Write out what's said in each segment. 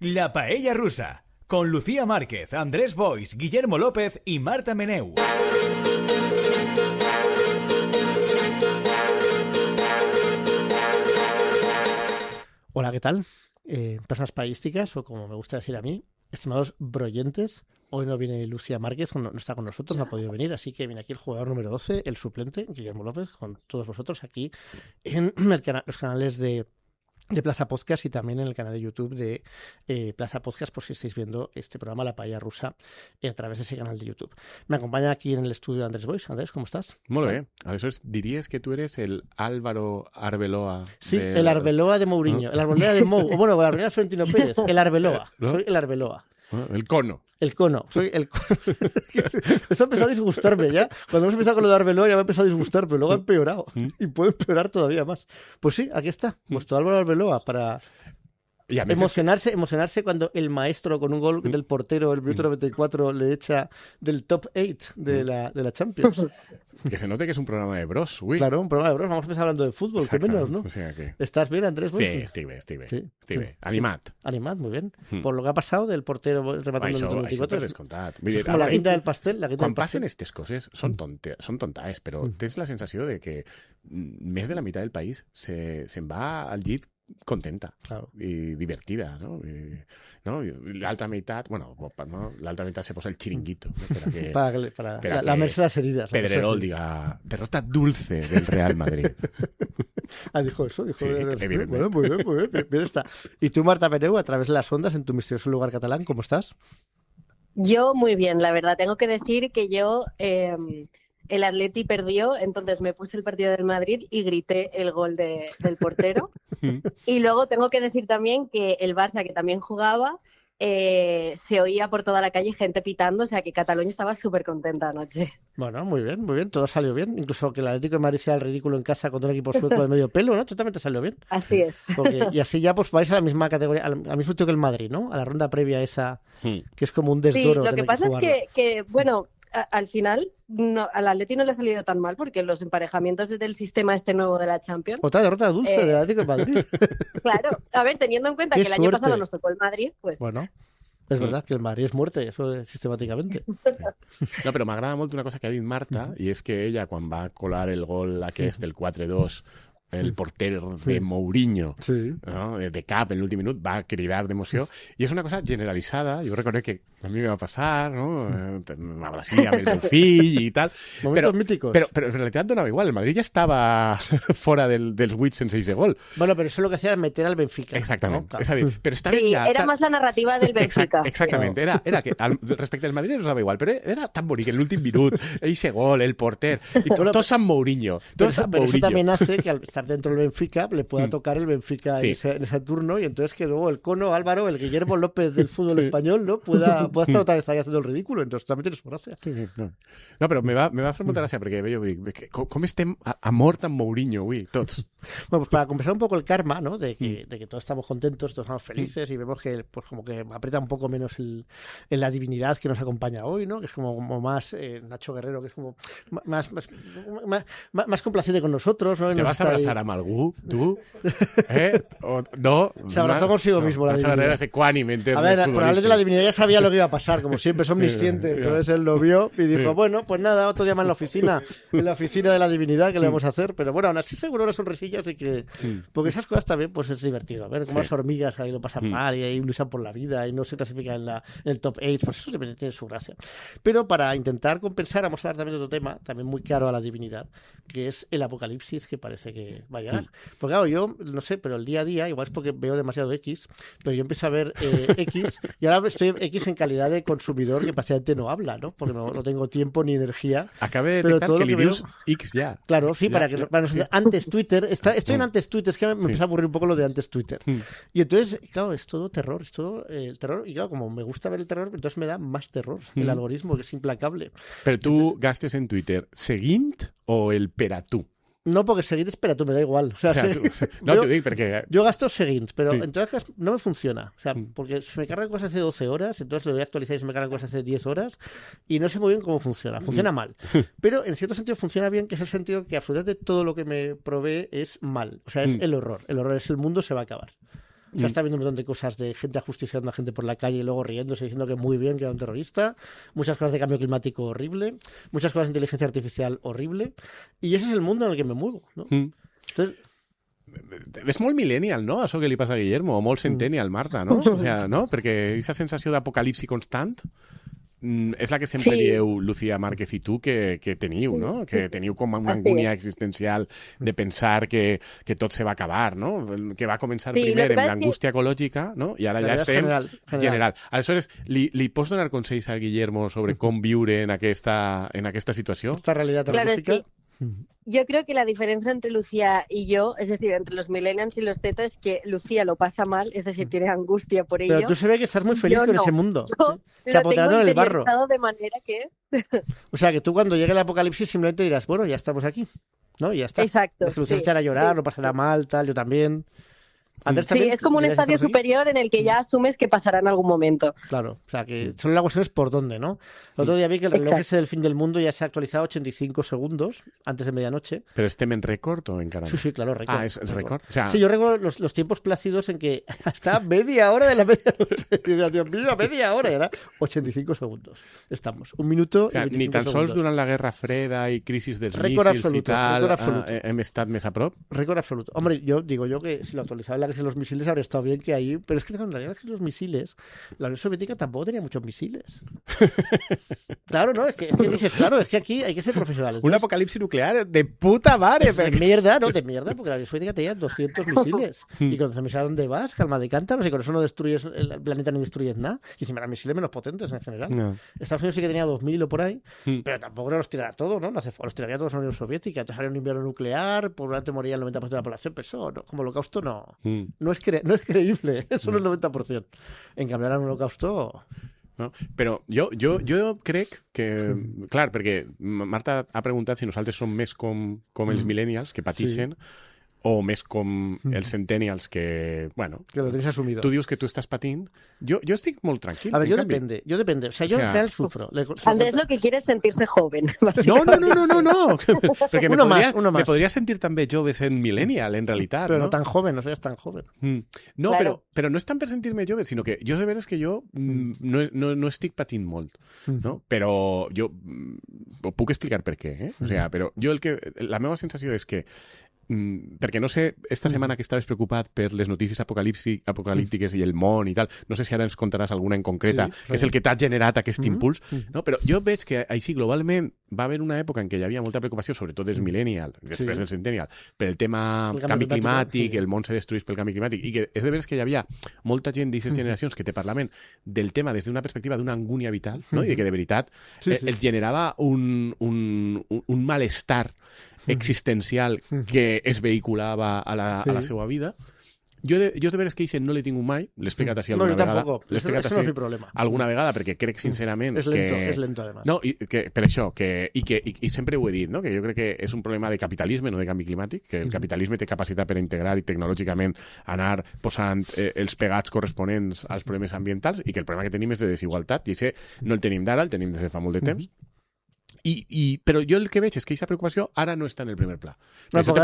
La Paella Rusa, con Lucía Márquez, Andrés Boix, Guillermo López y Marta Meneu. Hola, ¿qué tal? Personas paísticas, o como me gusta decir a mí, estimados broyentes. Hoy no viene Lucía Márquez, no está con nosotros, no ha podido venir, así que viene aquí el jugador número 12, el suplente, Guillermo López, con todos vosotros aquí en los canales de Plaza Podcast y también en el canal de YouTube de Plaza Podcast, por si estáis viendo este programa La Paella Rusa a través de ese canal de YouTube. Me acompaña aquí en el estudio Andrés Boix. Andrés, ¿cómo estás? Molt bé. Aleshores, diries que tu eres el Álvaro Arbeloa. Sí, el Arbeloa de Mourinho, ¿no? El Arbeloa de Mou, bueno, el Arbeloa de Florentino Pérez, el Arbeloa, ¿no? Soy el Arbeloa. El cono. El cono, soy el cono. Esto ha empezado a disgustarme ya. Cuando hemos empezado con lo de Arbeloa ya me ha empezado a disgustar, pero luego ha empeorado. Y puede empeorar todavía más. Pues sí, aquí está, vuestro Álvaro Arbeloa para emocionarse cuando el maestro con un gol del portero el minuto 94 le echa del top 8 de la Champions. Que se note que es un programa de bros, uy. Claro, un programa de bros. Vamos a empezar hablando de fútbol, que menos, ¿no? O sea que... ¿Estás bien, Andrés? Sí, estic bé. Animat. Animat, muy bien. Por lo que ha pasado del portero rematando el minuto 94. Això descomptat. És com la guinda del pastel. Quan passen aquestes coses són tontaes, però tens la sensació de que més de la meitat del país se'n va al llit contenta, claro, y divertida, ¿no? Y la otra mitad, bueno, ¿no? La otra mitad se posa el chiringuito, ¿no? para lamerse las heridas. Pedrerol diga, derrota dulce del Real Madrid. Ah, dijo eso. Sí, evidentemente. Bueno, muy bien está. Y tú, Marta Meneu, a través de las ondas, en tu misterioso lugar catalán, ¿cómo estás? Yo muy bien, la verdad. Tengo que decir que yo... el Atleti perdió, entonces me puse el partido del Madrid y grité el gol del portero. Y luego tengo que decir también que el Barça, que también jugaba, se oía por toda la calle gente pitando, o sea que Cataluña estaba súper contenta anoche. Bueno, muy bien, todo salió bien. Incluso que el Atlético de Madrid sea el ridículo en casa contra un equipo sueco de medio pelo, ¿no? Totalmente salió bien. Así es. Y así ya pues vais a la misma categoría, al mismo sitio que el Madrid, ¿no? A la ronda previa esa, que es como un desdoro. Sí, lo que pasa es que bueno... Al final, al Atleti no le ha salido tan mal porque los emparejamientos del sistema este nuevo de la Champions... Otra derrota dulce del Atlético de Madrid. Claro, a ver, teniendo en cuenta que el año pasado nos tocó el Madrid, pues... Bueno, és verdad que el Madrid és muerte, eso sistemàticament. Sí. No, però m'agrada molt una cosa que ha dit Marta, i és que ella, quan va colar el gol aquest, el 4-2, el porter de Mourinho, ¿no? De cap en l'últim minut, va cridar d'emoció, i és una cosa generalitzada, jo reconec que a mi me va passar, ¿no? M'abracía amb el meu fill i tal, momentos míticos. Pero en realidad donava igual, el Madrid ja estava fora dels 8 sense ese gol. Bueno, pero eso lo que hacía era meter al Benfica. Exactament, ¿no? és a dir, però està sí, ja... era más la narrativa del Benfica. Exactament, era que respecte al Madrid no dava igual, però era tan bonic en l'últim minut, ese gol, el porter, y todo San Mourinho. Pero eso también hace que al estar dentro del Benfica le pueda tocar el Benfica en ese turno, y entonces que luego el cono Álvaro, el Guillermo López del fútbol español, ¿no? pueda estar otra vez ahí haciendo el ridículo, entonces también tiene su gracia. Sí, no, però me va fer molta gràcia perquè jo dic, com estem a mort amb Mourinho avui, tots? Bueno, pues para compensar un poco el karma, ¿no? De que todos estamos contentos, todos estamos felices y vemos que pues como que aprieta un poco menos en la divinidad que nos acompaña hoy, ¿no? Que es como más Nacho Guerrero, que es como más complaciente con nosotros, ¿no? ¿Te vas a abrazar amb algú, tu? O no? Se abrazó consigo mismo la divinidad. Nacho Guerrero es ecuánime. A ver, probablemente la divinidad ya sabía lo que iba a pasar, como siempre, son omniscientes. Entonces él lo vio y dijo, bueno, pues nada, otro día más en la oficina de la divinidad, que le vamos a hacer. Pero bueno, aún así seguro una sonrisilla, así que... Porque esas cosas también, pues es divertido. A ver, como las hormigas ahí lo pasan mal y ahí luchan por la vida y no se clasifican en el top 8, pues eso tiene su gracia. Pero para intentar compensar, vamos a hablar también de otro tema, también muy caro a la divinidad, que es el apocalipsis que parece que va a llegar. Porque claro, yo, no sé, pero el día a día, igual es porque veo demasiado X, pero yo empiezo a ver X y ahora estoy X en calidad de consumidor que prácticamente no habla, ¿no? Porque no tengo tiempo ni energía. Acabé de detectar que li dius X ya. Claro, sí, para que antes Twitter, estoy en antes Twitter, es que me empieza a aburrir un poco lo de antes Twitter. Y entonces, claro, es todo terror, terror, y claro, como me gusta ver el terror, entonces me da más terror el algoritmo, que es implacable. Però tu gastes en Twitter seguint o el per a tu? No, porque seguir, espera, tú me da igual. O sea, no, te digo porque... Yo gasto seguint, pero entonces no me funciona. O sea, porque se me cargan cosas hace 12 horas, entonces lo voy a actualizar y se me cargan cosas hace 10 horas y no sé muy bien cómo funciona. Funciona mal. Pero en cierto sentido funciona bien, que es el sentido que absolutamente todo lo que me provee es mal. O sea, es el horror. El horror es el mundo se va a acabar. O sea, está viendo un montón de cosas de gente ajusticiando a gente por la calle y luego riéndose, diciendo que muy bien, que era un terrorista. Muchas cosas de cambio climático horrible. Muchas cosas de inteligencia artificial horrible. Y ese es el mundo en el que me muevo, ¿no? Entonces... És molt millennial, no?, això que li passa a Guillermo, o molt centennial, Marta, no? O sea, no? Perquè aquesta sensació d'apocalipsi constant és la que sempre dieu Lucía Márquez i tu que teniu, no? Que teniu com una angúnia existencial de pensar que tot se va acabar, no? Que va començar primer amb l'angústia ecològica, no? I ara ja estem general. Aleshores, li pots donar consells a Guillermo sobre com viure en aquesta situació? Esta realitat terrorífica. Yo creo que la diferencia entre Lucía y yo, es decir, entre los millennials y los Z, es que Lucía lo pasa mal, es decir, tiene angustia por ello. Pero tú se ve que estás muy feliz con ese mundo. Chapoteando en el barro. De manera que... O sea, que tú cuando llegue el apocalipsis simplemente dirás, bueno, ya estamos aquí, ¿no? Y ya está. Exacto. Lucía se hará llorar, no pasará mal, tal, yo también. Sí, es como un estadio superior en el que ya asumes que pasará en algún momento. Claro, o sea, que solo la cuestión es por dónde, ¿no? El otro día vi que el reloj ese del fin del mundo ya se ha actualizado 85 segundos antes de medianoche. ¿Pero estem en récord o en caramba? Sí, claro, récord. Ah, ¿es récord? O sea... Sí, yo recuerdo los tiempos plácidos en que hasta media hora de la medianoche. Y decía, Dios mío, media hora. Era 85 segundos. Estamos. Un minuto o sea, y 25 ni tan segundos. sols durant la Guerra Freda i crisis dels récord míssils i tal hem estat més a prop? Récord absoluto. Hombre, yo digo que si lo actualizaba en la crisis de los misiles habría estado bien que ahí, pero es que en realidad los misiles, la Unión Soviética tampoco tenía muchos misiles. Claro, ¿no? Es que dices, claro, es que aquí hay que ser profesional. Entonces, un apocalipsis nuclear de puta madre. De mierda, ¿no? De mierda, porque la Unión Soviética tenía 200 misiles. Y cuando se misiles, ¿a dónde vas? Calma de cántaros, y con eso no destruyes el planeta ni destruyes nada. Y encima eran misiles menos potentes en general. No. Estados Unidos sí que tenía 2000 o por ahí, pero tampoco los tirará todos, ¿no? Los tiraría todos a la Unión Soviética. Entonces habría un invierno nuclear, por un lado moría el 90% de la población, pero eso, no, como holocausto, no. No es creíble. És solo el 90%. En canvi, ara en l'holocausto... No? Però jo crec que... Clar, perquè Marta ha preguntat si nosaltres som més com els millennials, que patixen, o més com els centennials que, bueno... Que lo tienes asumido. Tu dius que tu estàs patint. Jo estic molt tranquil. A ver, yo depende. O sea, yo en general sufro. Andrés lo que quiere es sentirse joven. No. Perquè me uno podria sentir també jove sent millennial, en realitat. Però no tan joven, no seas tan joven. No, claro. però no és tant per sentir-me jove, sinó que jo de veres que jo no estic patint molt, no? Però jo ho puc explicar per què, O sea, però jo la meva sensació és que perquè no sé, esta setmana que estaves preocupat per les notícies apocalíptiques i el món i tal, no sé si ara ens contaràs alguna en concreta, que és el que t'ha generat aquest impuls, no? Però jo veig que així globalment va haver una època en què hi havia molta preocupació, sobretot dels millennials, després del centennial, per el tema canvi climàtic, el món se destruís pel canvi climàtic, i que és de veres que hi havia molta gent d'aquestes generacions que te parlaven del tema des d'una perspectiva d'una angúnia vital, no? I que de veritat els generava un malestar existencial que es vehiculava a la seva vida. Jo de veres que no l'he tingut mai, l'he explicat així alguna vegada. No, jo tampoc. Alguna vegada, perquè crec sincerament és lento, además. No, per això, i sempre ho he dit, no? Que jo crec que és un problema de capitalisme, no de canvi climàtic, que el capitalisme té capacitat per integrar i tecnològicament anar posant els pegats corresponents als problemes ambientals, i que el problema que tenim és de desigualtat, i això no el tenim d'ara, el tenim des de fa molt de temps. Però jo el que veig és que aquesta preocupació ara no està en el primer pla. Per això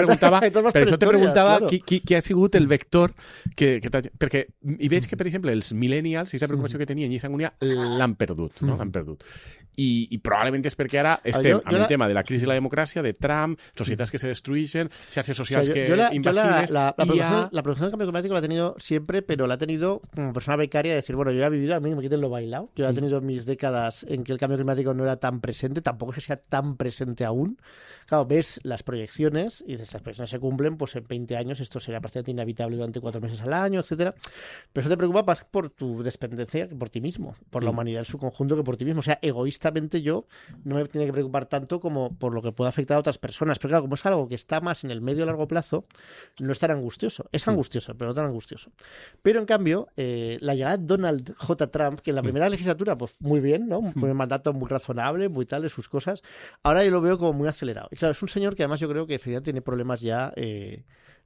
te preguntava qui ha sigut el vector perquè i veig que, per exemple, els millennials, aquesta preocupació que tenien i aquesta angúnia l'han perdut, no? L'han perdut. I probablement és perquè ara estem amb el tema de la crisi de la democràcia, de Trump, societats que se destruyen, xarxes socials invasives... La producción del cambio climático la he tenido siempre, pero la he tenido como persona becaria de decir, bueno, yo ya he vivido, a mí me quiten lo bailado. Yo he tenido mis décadas en que el cambio climático no era tan presente, tampoco es que sea tan presente aún. Claro, ves las proyecciones y dices, las proyecciones se cumplen, pues en 20 años esto será prácticamente inhabitable durante 4 meses al año, etcétera. Pero eso te preocupa más por tu dependencia que por ti mismo, por la humanidad en su conjunto que por ti mismo. O sea, egoístamente yo no me tiene que preocupar tanto como por lo que pueda afectar a otras personas. Pero claro, como es algo que está más en el medio y largo plazo, no es tan angustioso. Es angustioso, pero no tan angustioso. Pero en cambio, la llegada de Donald J. Trump, que en la primera legislatura, pues muy bien, ¿no? Un mandato muy razonable, muy tal de sus cosas. Ahora yo lo veo como muy acelerado. Y claro, es un señor que además yo creo que tiene problemas ya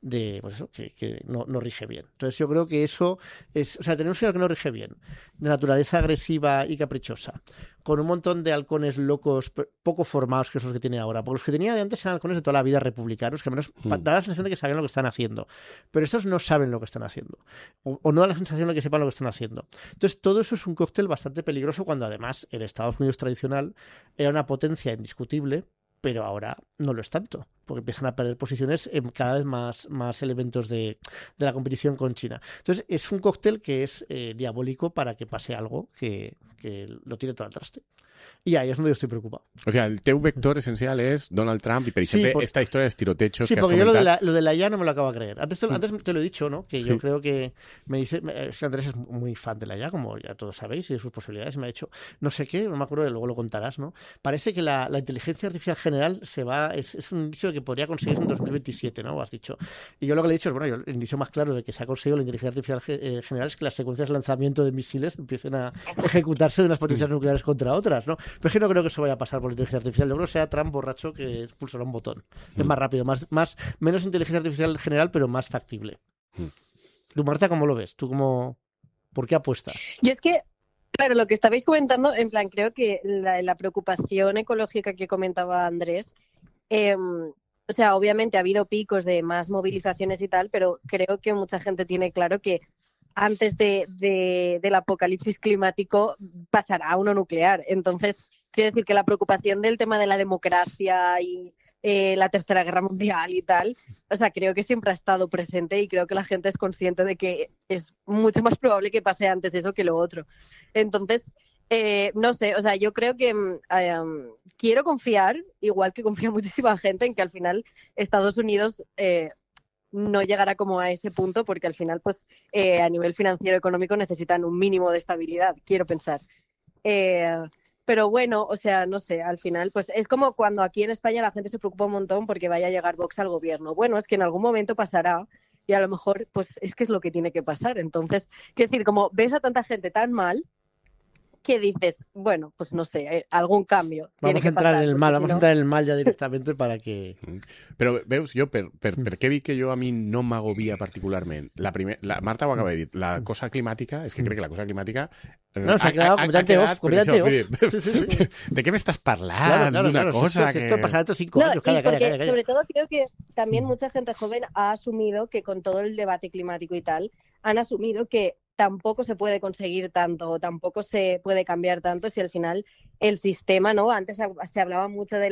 pues eso, que no rige bien. Entonces yo creo que eso es, o sea, tener un señor que no rige bien, de naturaleza agresiva y caprichosa, con un montón de halcones locos poco formados, que es los que tiene ahora, porque los que tenía de antes eran halcones de toda la vida republicanos, que al menos da la sensación de que sabían lo que están haciendo, pero estos no saben lo que están haciendo, o no da la sensación de que sepan lo que están haciendo. Entonces todo eso es un cóctel bastante peligroso, cuando además el Estados Unidos tradicional era una potencia indiscutible, pero ahora no lo es tanto, porque empiezan a perder posiciones en cada vez más elementos de la competición con China. Entonces es un cóctel que es diabólico para que pase algo que lo tire todo al traste. Y ahí es donde yo estoy preocupado. O sea, el teu vector esencial es Donald Trump y, por ejemplo, esta historia de estirotechos sí, que has porque comentado. yo lo de la IA no me lo acabo de creer. Antes te lo he dicho, ¿no? Que yo creo que es que Andrés es muy fan de la IA, como ya todos sabéis, y de sus posibilidades. Me ha dicho, no sé qué, no me acuerdo, luego lo contarás, ¿no? Parece que la inteligencia artificial general es un inicio que podría conseguirse en 2027, ¿no? Has dicho. Y yo lo que le he dicho es, bueno, el inicio más claro de que se ha conseguido la inteligencia artificial general es que las secuencias de lanzamiento de misiles empiecen a ejecutarse de unas potencias nucleares contra otras, ¿no? Pero es que no creo que eso vaya a pasar por la inteligencia artificial. Yo creo que sea Trump borracho que pulsará un botón. Es más rápido, menos inteligencia artificial general, pero más factible. Tú, Marta, ¿cómo lo ves? ¿Por qué apuestas? Yo es que, claro, lo que estabais comentando, en plan, creo que la preocupación ecológica que comentaba Andrés, o sea, obviamente ha habido picos de más movilizaciones y tal, pero creo que mucha gente tiene claro que antes del apocalipsis climático pasará uno nuclear. Entonces, quiero decir que la preocupación del tema de la democracia y la Tercera Guerra Mundial y tal, o sea, creo que siempre ha estado presente y creo que la gente es consciente de que es mucho más probable que pase antes eso que lo otro. Entonces, no sé, o sea, yo creo que quiero confiar, igual que confía muchísima gente, en que al final Estados Unidos no llegará como a ese punto, porque al final, pues, a nivel financiero económico necesitan un mínimo de estabilidad, quiero pensar. Pero bueno, o sea, no sé, al final, pues es como cuando aquí en España la gente se preocupa un montón porque vaya a llegar Vox al gobierno. Bueno, es que en algún momento pasará y a lo mejor, pues es que es lo que tiene que pasar. Entonces, quiero decir, como ves a tanta gente tan mal, que dices, bueno, pues no sé, algun cambio. Vamos a entrar en el mal, vamos a entrar en el mal ya directament para que... Però veus, jo per què dic que jo a mi no m'agobia particularment? La Marta ho acaba de dir, la cosa climàtica, és que crec que la cosa climàtica... No, s'ha quedat completamente off. Sí. ¿De qué me estás parlando? Claro, cosa esto pasará estos 5 años, calla. Sobre todo creo que también mucha gente joven ha asumido que con todo el debate climático y tal, han asumido que tampoco se puede conseguir tanto, tampoco se puede cambiar tanto si al final el sistema, ¿no? Antes se hablaba mucho de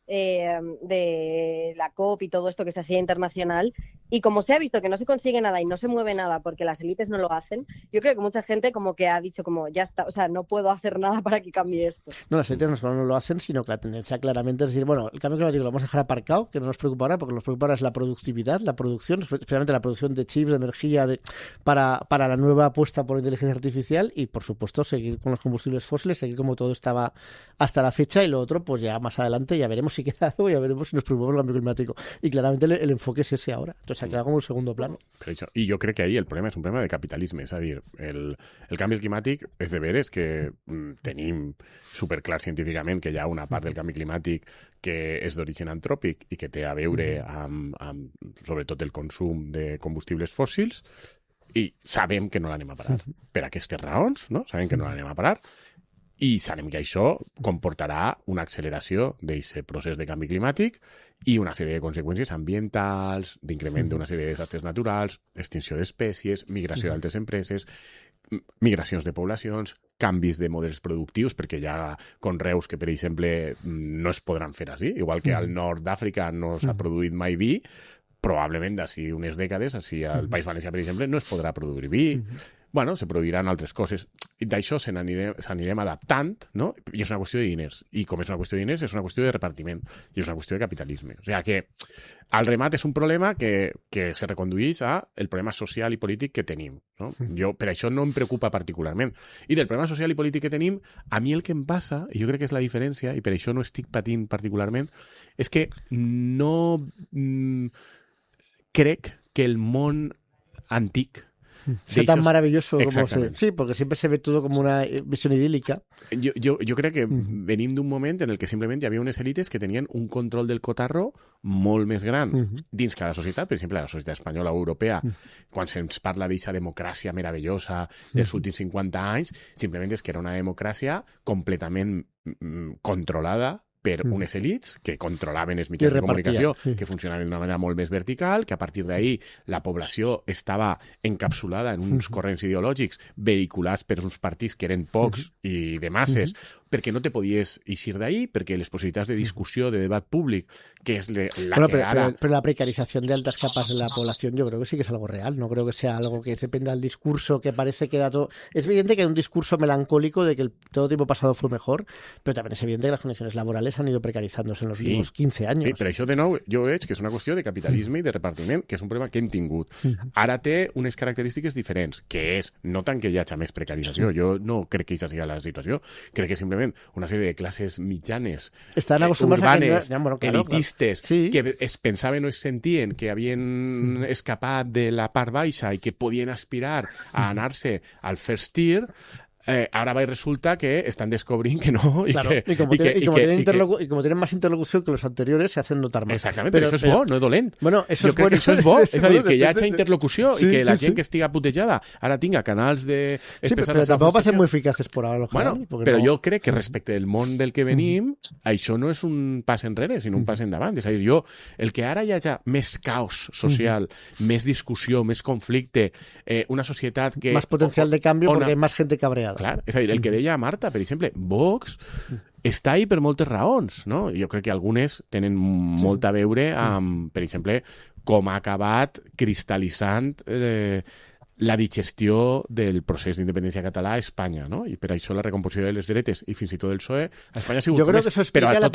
de la COP y todo esto que se hacía internacional, y como se ha visto que no se consigue nada y no se mueve nada porque las élites no lo hacen, yo creo que mucha gente como que ha dicho como ya está, o sea, no puedo hacer nada para que cambie esto. No, las élites no solo no lo hacen, sino que la tendencia claramente es decir, bueno, el cambio climático lo vamos a dejar aparcado, que no nos preocupa ahora, porque nos preocupa ahora es la productividad, la producción, especialmente la producción de chips, de energía, para la nueva apuesta por inteligencia artificial y, por supuesto, seguir con los combustibles fósiles, seguir como todo estaba hasta la fecha, y lo otro, pues ya más adelante ya veremos si queda algo, ya veremos si nos preocupamos del cambio climático. Y claramente el enfoque es ese ahora. Entonces ha quedado como un segundo plano. I jo crec que ahí el problema és un problema de capitalisme, és a dir, el canvi climàtic és de veres que tenim superclar científicament que hi ha una part del canvi climàtic que és d'origen antròpic i que té a veure amb sobretot el consum de combustibles fòssils, i sabem que no l'anem a parar. Per aquestes raons, no? Sabem que no l'anem a parar, i sabem que això comportarà una acceleració d'aquest procés de canvi climàtic i una sèrie de conseqüències ambientals, d'increment d'una sèrie de desastres naturals, extinció d'espècies, migració d'altres empreses, migracions de poblacions, canvis de models productius, perquè hi ha conreus que, per exemple, no es podran fer així, igual que al nord d'Àfrica no s'ha produït mai vi, probablement d'ací unes dècades, així al País Valencià, per exemple, no es podrà produir vi. Bueno, se produiran altres coses. I d'això s'anirem adaptant, no? I és una qüestió de diners. I com és una qüestió de diners, és una qüestió de repartiment. I és una qüestió de capitalisme. O sigui que, al remat, és un problema que se recondueix a el problema social i polític que tenim, no? Jo, per això no em preocupa particularment. I del problema social i polític que tenim, a mi el que em passa, i jo crec que és la diferència, i per això no estic patint particularment, és que no crec que el món antic sea tan maravilloso como sí, porque siempre se ve todo como una visión idílica. Jo crec que venim d'un moment en el que simplement hi havia unes èlites que tenien un control del cotarro molt més gran dins cada societat, per exemple, la societat espanyola o europea, quan se'ns parla d'aquesta democràcia meravellosa dels últims 50 anys, simplement és que era una democràcia completament controlada per unes elites que controlaven els mitjans de comunicació, que funcionaven d'una manera molt més vertical, que a partir d'ahir la població estava encapsulada en uns corrents ideològics vehiculats per uns partits que eren pocs i de masses, perquè no te podies eixir d'ahir, perquè les possibilitats de discussió, de debat públic, que es pero la precarización de altas capas de la población yo creo que sí que es algo real, no creo que sea algo que dependa del discurso, que parece que da todo... Es evidente que hay un discurso melancólico de que todo tiempo pasado fue mejor, pero también es evidente que las condiciones laborales han ido precarizándose en los últimos 15 años. Sí, però això de nou jo veig que és una qüestió de capitalisme i de repartiment, que és un problema que hem tingut. Ara té unes característiques diferents, que és no tant que hi hagi més precarització, jo no crec que aquesta sigui la situació, crec que simplement una sèrie de classes mitjanes, urbanes, elitistes, que es pensaven o es sentien que havien escapat de la part baixa i que podien aspirar a anar-se al first tier, ahora va y resulta que están descubriendo que no. Y como tienen más interlocución que los anteriores, se hacen notar más. Exactamente, pero eso es bo, no es dolent. Bueno, eso jo crec que això és bo. És a dir, que hi hagi interlocució i que la gent que estiga putejada ara tinga canals de... Sí, pero tampoco parecen muy eficaces por ahora. Bueno, però jo crec que respecte del món del que venim, això no és un pas enrere, sinó un pas endavant. És a dir, el que ara hi hagi més caos social, més discussió, més conflicte, una societat que... Más potencial de cambio porque hay más gente cabreada. Clar, és a dir, el que deia Marta, per exemple, Vox està ahí per moltes raons, no? Jo crec que algunes tenen molt a veure amb, per exemple, com ha acabat cristal·litzant la digestió del procés d'independència català a Espanya, ¿no? I per això la recomposició de les dretes i fins i tot del PSOE a Espanya ha sigut... Yo creo que eso explica la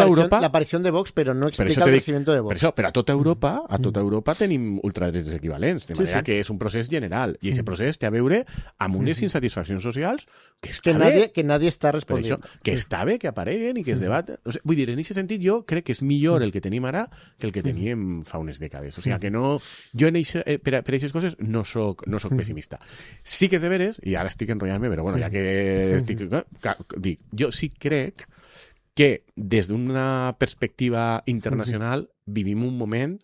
aparición de Vox, pero no explica el crecimiento de Vox. Per això, però a tota Europa tenim ultradretes equivalents, de manera que és un procés general, i aquest procés té a veure amb unes insatisfaccions socials que està bé... Que nadie està responent. Que està bé que apareguen i que es debaten. O sigui, vull dir, en aquest sentit, jo crec que és millor el que tenim ara que el que teníem fa unes dècades. O sigui, que no... Jo per aquestes coses no soc pessimista. Sí que és de veres, i ara estic enrotllant-me, però bueno, ja que estic... Dic, jo sí crec que des d'una perspectiva internacional vivim un moment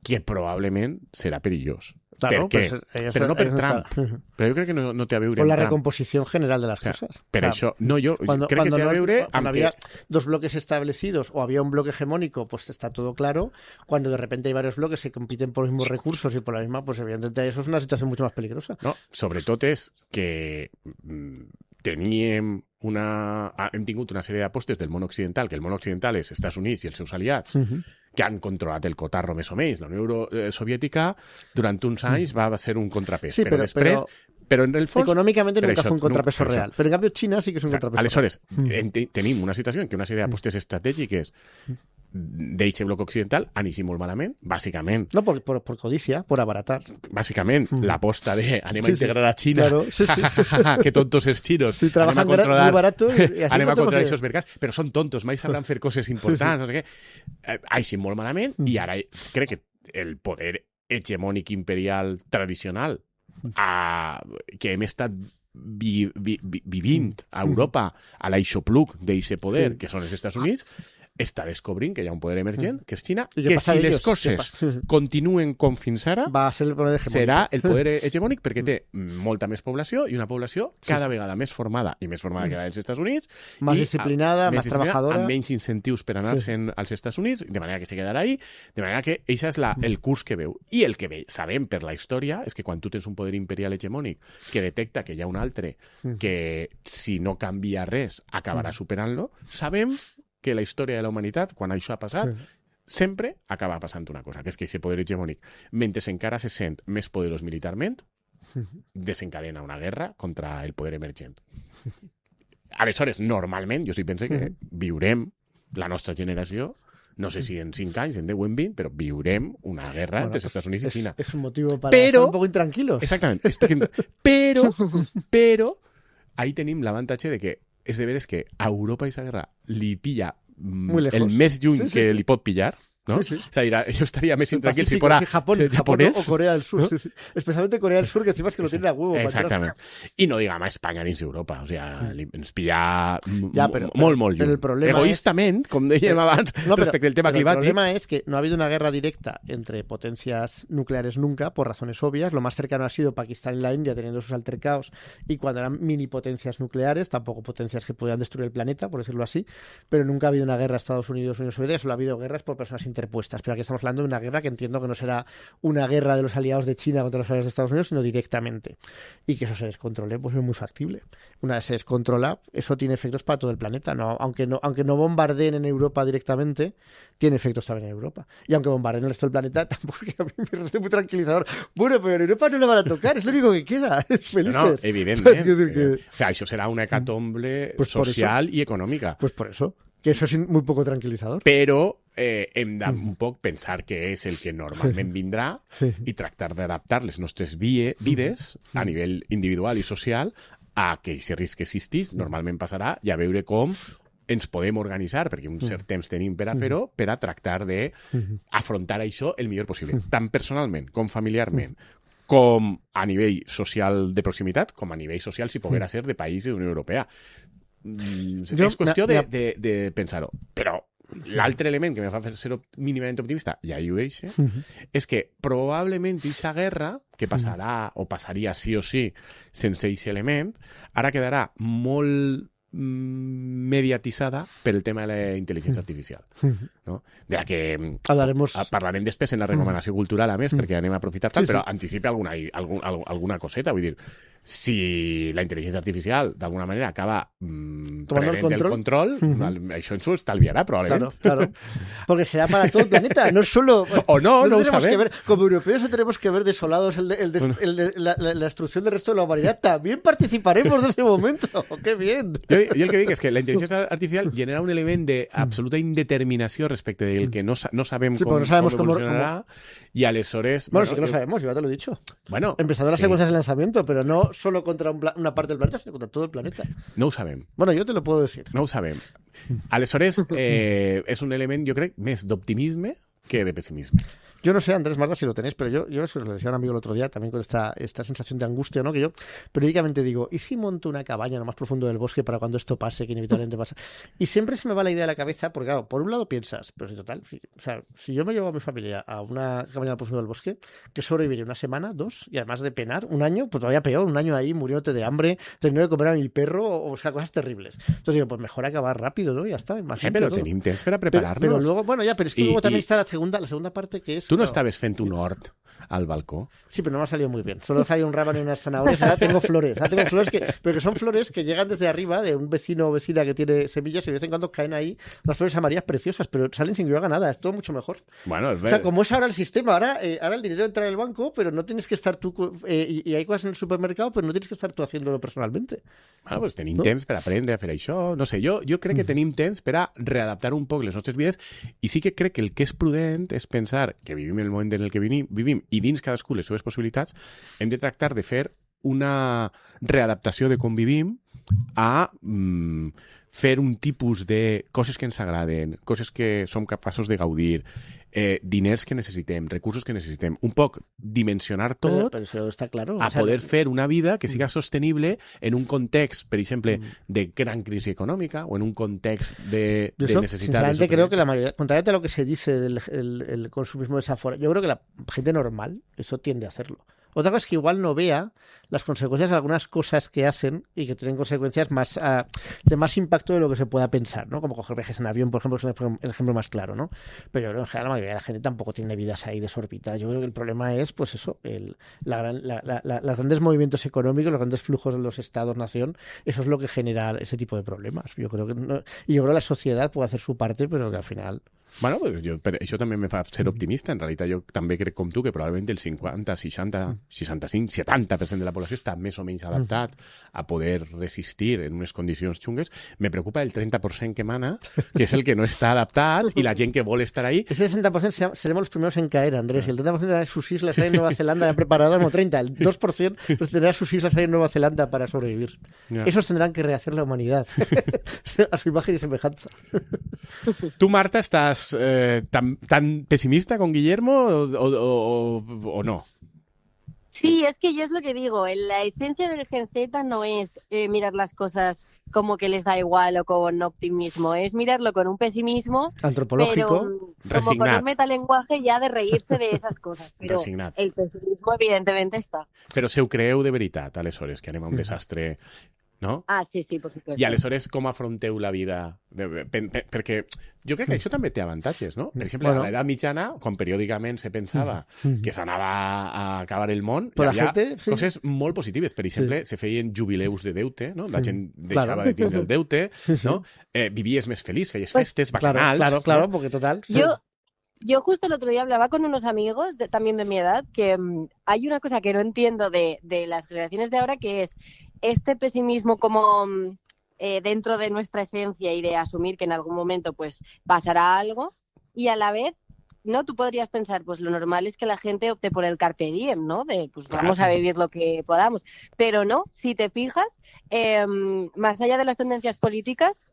que probablement serà perillós. Claro, ¿Per qué? Pero no per Trump. Pero yo creo que no te ha veure con la Trump. Recomposición general de las cosas. Pero eso, no, yo creo que te ha veure... Cuando había dos bloques establecidos o había un bloque hegemónico, pues está todo claro. Cuando de repente hay varios bloques que compiten por los mismos recursos y por la misma, pues evidentemente eso es una situación mucho más peligrosa. No, sobretot és que hem tingut una sèrie d'apostes del món occidental, que el món occidental és Estats Units i els seus aliats, que han controlat el cotarro més o menys. La Unió Soviètica durant uns anys va ser un contrapès, sí, però després... Però en el fons... Econòmicamente nunca fue un contrapeso real. Pero en cambio China sí que es un contrapeso aleshores, tenim una situació en què una sèrie d'apostes estratègiques d'eixe bloc occidental han eixit molt malament, bàsicament. No, por codicia, por abaratar. Bàsicament, l'aposta de anem a integrar a Xina, claro, que tontos els xinos, anem a controlar, muy barato y anem a controlar aquests mercats, però són tontos, mai sabran fer coses importants, no sé què. Ha eixit molt malament i ara crec que el poder hegemònic imperial tradicional que hem estat vivint a Europa a l'aixopluc d'aquest poder, que són els Estats Units, està descobrint que hi ha un poder emergent, que és Xina, que si les coses continuen com fins ara, serà el poder hegemònic perquè té molta més població i una població cada vegada més formada, i més formada que la dels Estats Units, més disciplinada, més trabajadora, amb menys incentius per anar-se'n als Estats Units, de manera que se quedarà ahí, de manera que això és el curs que veu. I el que sabem per la història és que quan tu tens un poder imperial hegemònic que detecta que hi ha un altre que si no canvia res acabarà superant-lo, sabem que la història de la humanitat, quan això ha passat, sempre acaba passant una cosa, que és que aquest poder hegemònic, mentre encara se sent més poderós militarment, desencadena una guerra contra el poder emergent. Aleshores, normalment, jo sí pense que viurem, la nostra generació, no sé si en 5 anys, en 10 o en 20, però viurem una guerra entre els Estats Units i Xina. És un motiu per estar un poc intranquilos. Exactament. Però ahí tenim l'avantatge de que és de veres que a Europa aquesta guerra li pilla el més lluny que li pot pillar, no? Sí. O sea, jo estaria més intranquil si Pacífico, fora sí, Japón japonès. o Corea del Sur, ¿no? sí. Especialmente Corea del Sur, que encima es que lo tiene a huevo. Exactament. I no diguem a Espanya dins Europa. O sigui, ens pilla molt pero lluny. el problema Egoístament, com dèiem abans, respecte al tema climático. El problema es que no ha habido una guerra directa entre potencias nucleares nunca, por razones obvias. Lo más cercano ha sido Pakistán y la India teniendo sus altercados, y cuando eran mini potencias nucleares, tampoco potencias que podían destruir el planeta, por decirlo así, pero nunca ha habido una guerra Estados Unidos, Unión Soviética, solo ha habido guerras por personas interpuestas. Pero aquí estamos hablando de una guerra que entiendo que no será una guerra de los aliados de China contra los aliados de Estados Unidos, sino directamente. Y que eso se descontrole, pues es muy factible. Una vez se descontrola, eso tiene efectos para todo el planeta. Aunque no bombardeen en Europa directamente, tiene efectos también en Europa. Y aunque bombardeen el resto del planeta, tampoco, que a mí me resulta muy tranquilizador. Bueno, pero en Europa no lo van a tocar, es lo único que queda. Felices. No, evidentment. Que... O sea, això serà una hecatombe pues social i econòmica. Pues por eso. Que eso es muy poco tranquilizador. Però hem de un poc pensar que és el que normalment vindrà i tractar d'adaptar les nostres vides a nivell individual i social a que aquest risc existís, normalment passarà, i a veure com ens podem organitzar, perquè un cert temps tenim per a fer-ho, per a tractar d'afrontar això el millor possible, tant personalment com familiarment, com a nivell social de proximitat, com a nivell social, si poguera ser, de país de la Unió Europea. És qüestió de pensar-ho. Però l'altre element que me fa ser mínimament optimista, i ahí ho deixo, és que probablement aquesta guerra, que passarà o passaria sí o sí sense aquest element, ara quedarà molt mediatitzada per el tema de la intel·ligència artificial, no? De la que parlarem després en la recomanació cultural, a més, perquè anem a aprofitar tant, però anticipa alguna coseta, vull dir, si la intel·ligència artificial d'alguna manera acaba prenent el control, això ens ho estalviará probablemente. Claro. Porque será para todo el planeta, no solo... O no lo sabemos. Como europeos no tenemos que ver desolados la destrucción del resto de la humanidad. También participaremos de ese momento. ¡Qué bien! Jo el que dic és que la intel·ligència artificial genera un element d'absoluta indeterminació respecte del que no sabem com evolucionarà, y aleshores... Bueno, sí que lo sabemos, yo ya te lo he dicho. Bueno, empezando las secuencias de lanzamiento, pero no solo contra una parte del planeta, sino contra todo el planeta. No ho sabem. Bueno, yo te lo puedo decir. No ho sabem. Aleshores, és un element, jo crec, més d'optimisme que de pessimisme. Yo no sé, Andrés Marga, si lo tenéis, pero yo eso lo decía a un amigo el otro día, también con esta sensación de angustia, ¿no? Que yo periódicamente digo, ¿y si monto una cabaña en lo más profundo del bosque para cuando esto pase, que inevitablemente pasa? Y siempre se me va la idea de la cabeza, porque claro, por un lado piensas, pero si total, o sea, si yo me llevo a mi familia a una cabaña en lo profundo del bosque, que sobreviviré una semana, 2, y además de penar, un año, pues todavía peor, un año ahí muriéndote de hambre, teniendo que comer a mi perro, o sea, cosas terribles. Entonces digo, pues mejor acabar rápido, ¿no? Y ya está, más pero tenim temps per a preparar-nos. Pero luego, bueno, ya, pero es que luego también está la segunda parte que es... Tú no estaves fent un hort al balcó. Sí, pero no me ha salido muy bien. Solo salió un rábano y unas zanahorias. Ahora tengo flores. Pero que son flores que llegan desde arriba de un vecino o vecina que tiene semillas y de vez en cuando caen ahí las flores amarillas preciosas, pero salen sin que yo haga nada. Es todo mucho mejor. Bueno, o sea, como es ahora el sistema, ahora el dinero entra en el banco, pero no tienes que estar tú y hay cosas en el supermercado, pero no tienes que estar tú haciéndolo personalmente. Bueno, pues tenim temps per aprendre a fer això. No sé, jo crec que tenim temps per a readaptar un poc les nostres vides, i sí que crec que el que és prudent és pensar que vivim el moment en el que vivim i dins cadascú les seves possibilitats, hem de tractar de fer una readaptació de com vivim a fer un tipus de coses que ens agraden, coses que som capaços de gaudir, diners que necessitem, recursos que necessitem, un poc dimensionar tot pero eso está claro. a poder fer una vida que siga sostenible en un context, per exemple, de gran crisi econòmica o en un context de necessitat. Sinceramente creo que la mayoría, contrariamente a lo que se dice del consumismo desaforado, yo creo que la gente normal eso tiende a hacerlo. Otra cosa es que igual no vea las consecuencias de algunas cosas que hacen y que tienen consecuencias de más impacto de lo que se pueda pensar, ¿no? Como coger viajes en avión, por ejemplo, es el ejemplo más claro, ¿no? Pero yo creo que en general la mayoría de la gente tampoco tiene vidas ahí desorbitadas. Yo creo que el problema es, pues eso, los grandes movimientos económicos, los grandes flujos de los estados-nación, eso es lo que genera ese tipo de problemas. Yo creo que y yo creo que la sociedad puede hacer su parte, pero que al final... Bueno, pues això també me fa ser optimista. En realitat jo també crec com tu que probablement el 50, 60, 65, 70% de la població està més o menys adaptat a poder resistir en unes condicions xungues, me preocupa el 30% que mana, que és el que no està adaptat, i la gent que vol estar ahí... Ese 60% seremos los primeros en caer, Andrés, y el 30% tendrá sus islas ahí en Nueva Zelanda ya preparadas, no 30, el 2% pues tendrá sus islas ahí en Nueva Zelanda para sobrevivir. Yeah. Esos tendrán que rehacer la humanidad a su imagen y semejanza. ¿Tú, Marta, estás tan pesimista con Guillermo o no? Sí, es que yo es lo que digo, la esencia del Gen Z no es mirar las cosas como que les da igual o con optimismo, es mirarlo con un pesimismo antropológico, pero como con un metalenguaje ya de reírse de esas cosas, pero resignat. El pesimismo evidentemente está. Però se ho creu de veritat, aleshores, que anem a un desastre... No? Ah, sí, por supuesto. I aleshores com afronteu la vida? Perquè jo crec que això també té avantatges, no? Per exemple, a l'edat mitjana, quan periòdicament se pensava que s'anava a acabar el món, hi havia coses molt positives. Per exemple, se feien jubileus de deute, no? La gent deixava de tindre el deute, no? Vivies més feliç, feies festes bacanals. Claro, porque total... Yo justo el otro día hablaba con unos amigos también de mi edad que hay una cosa que no entiendo de las generaciones de ahora, que es este pesimismo como dentro de nuestra esencia y de asumir que en algún momento pues pasará algo, y a la vez, ¿no? Tú podrías pensar, pues lo normal es que la gente opte por el carpe diem, ¿no? De pues vamos a vivir lo que podamos. Pero no, si te fijas, más allá de las tendencias políticas,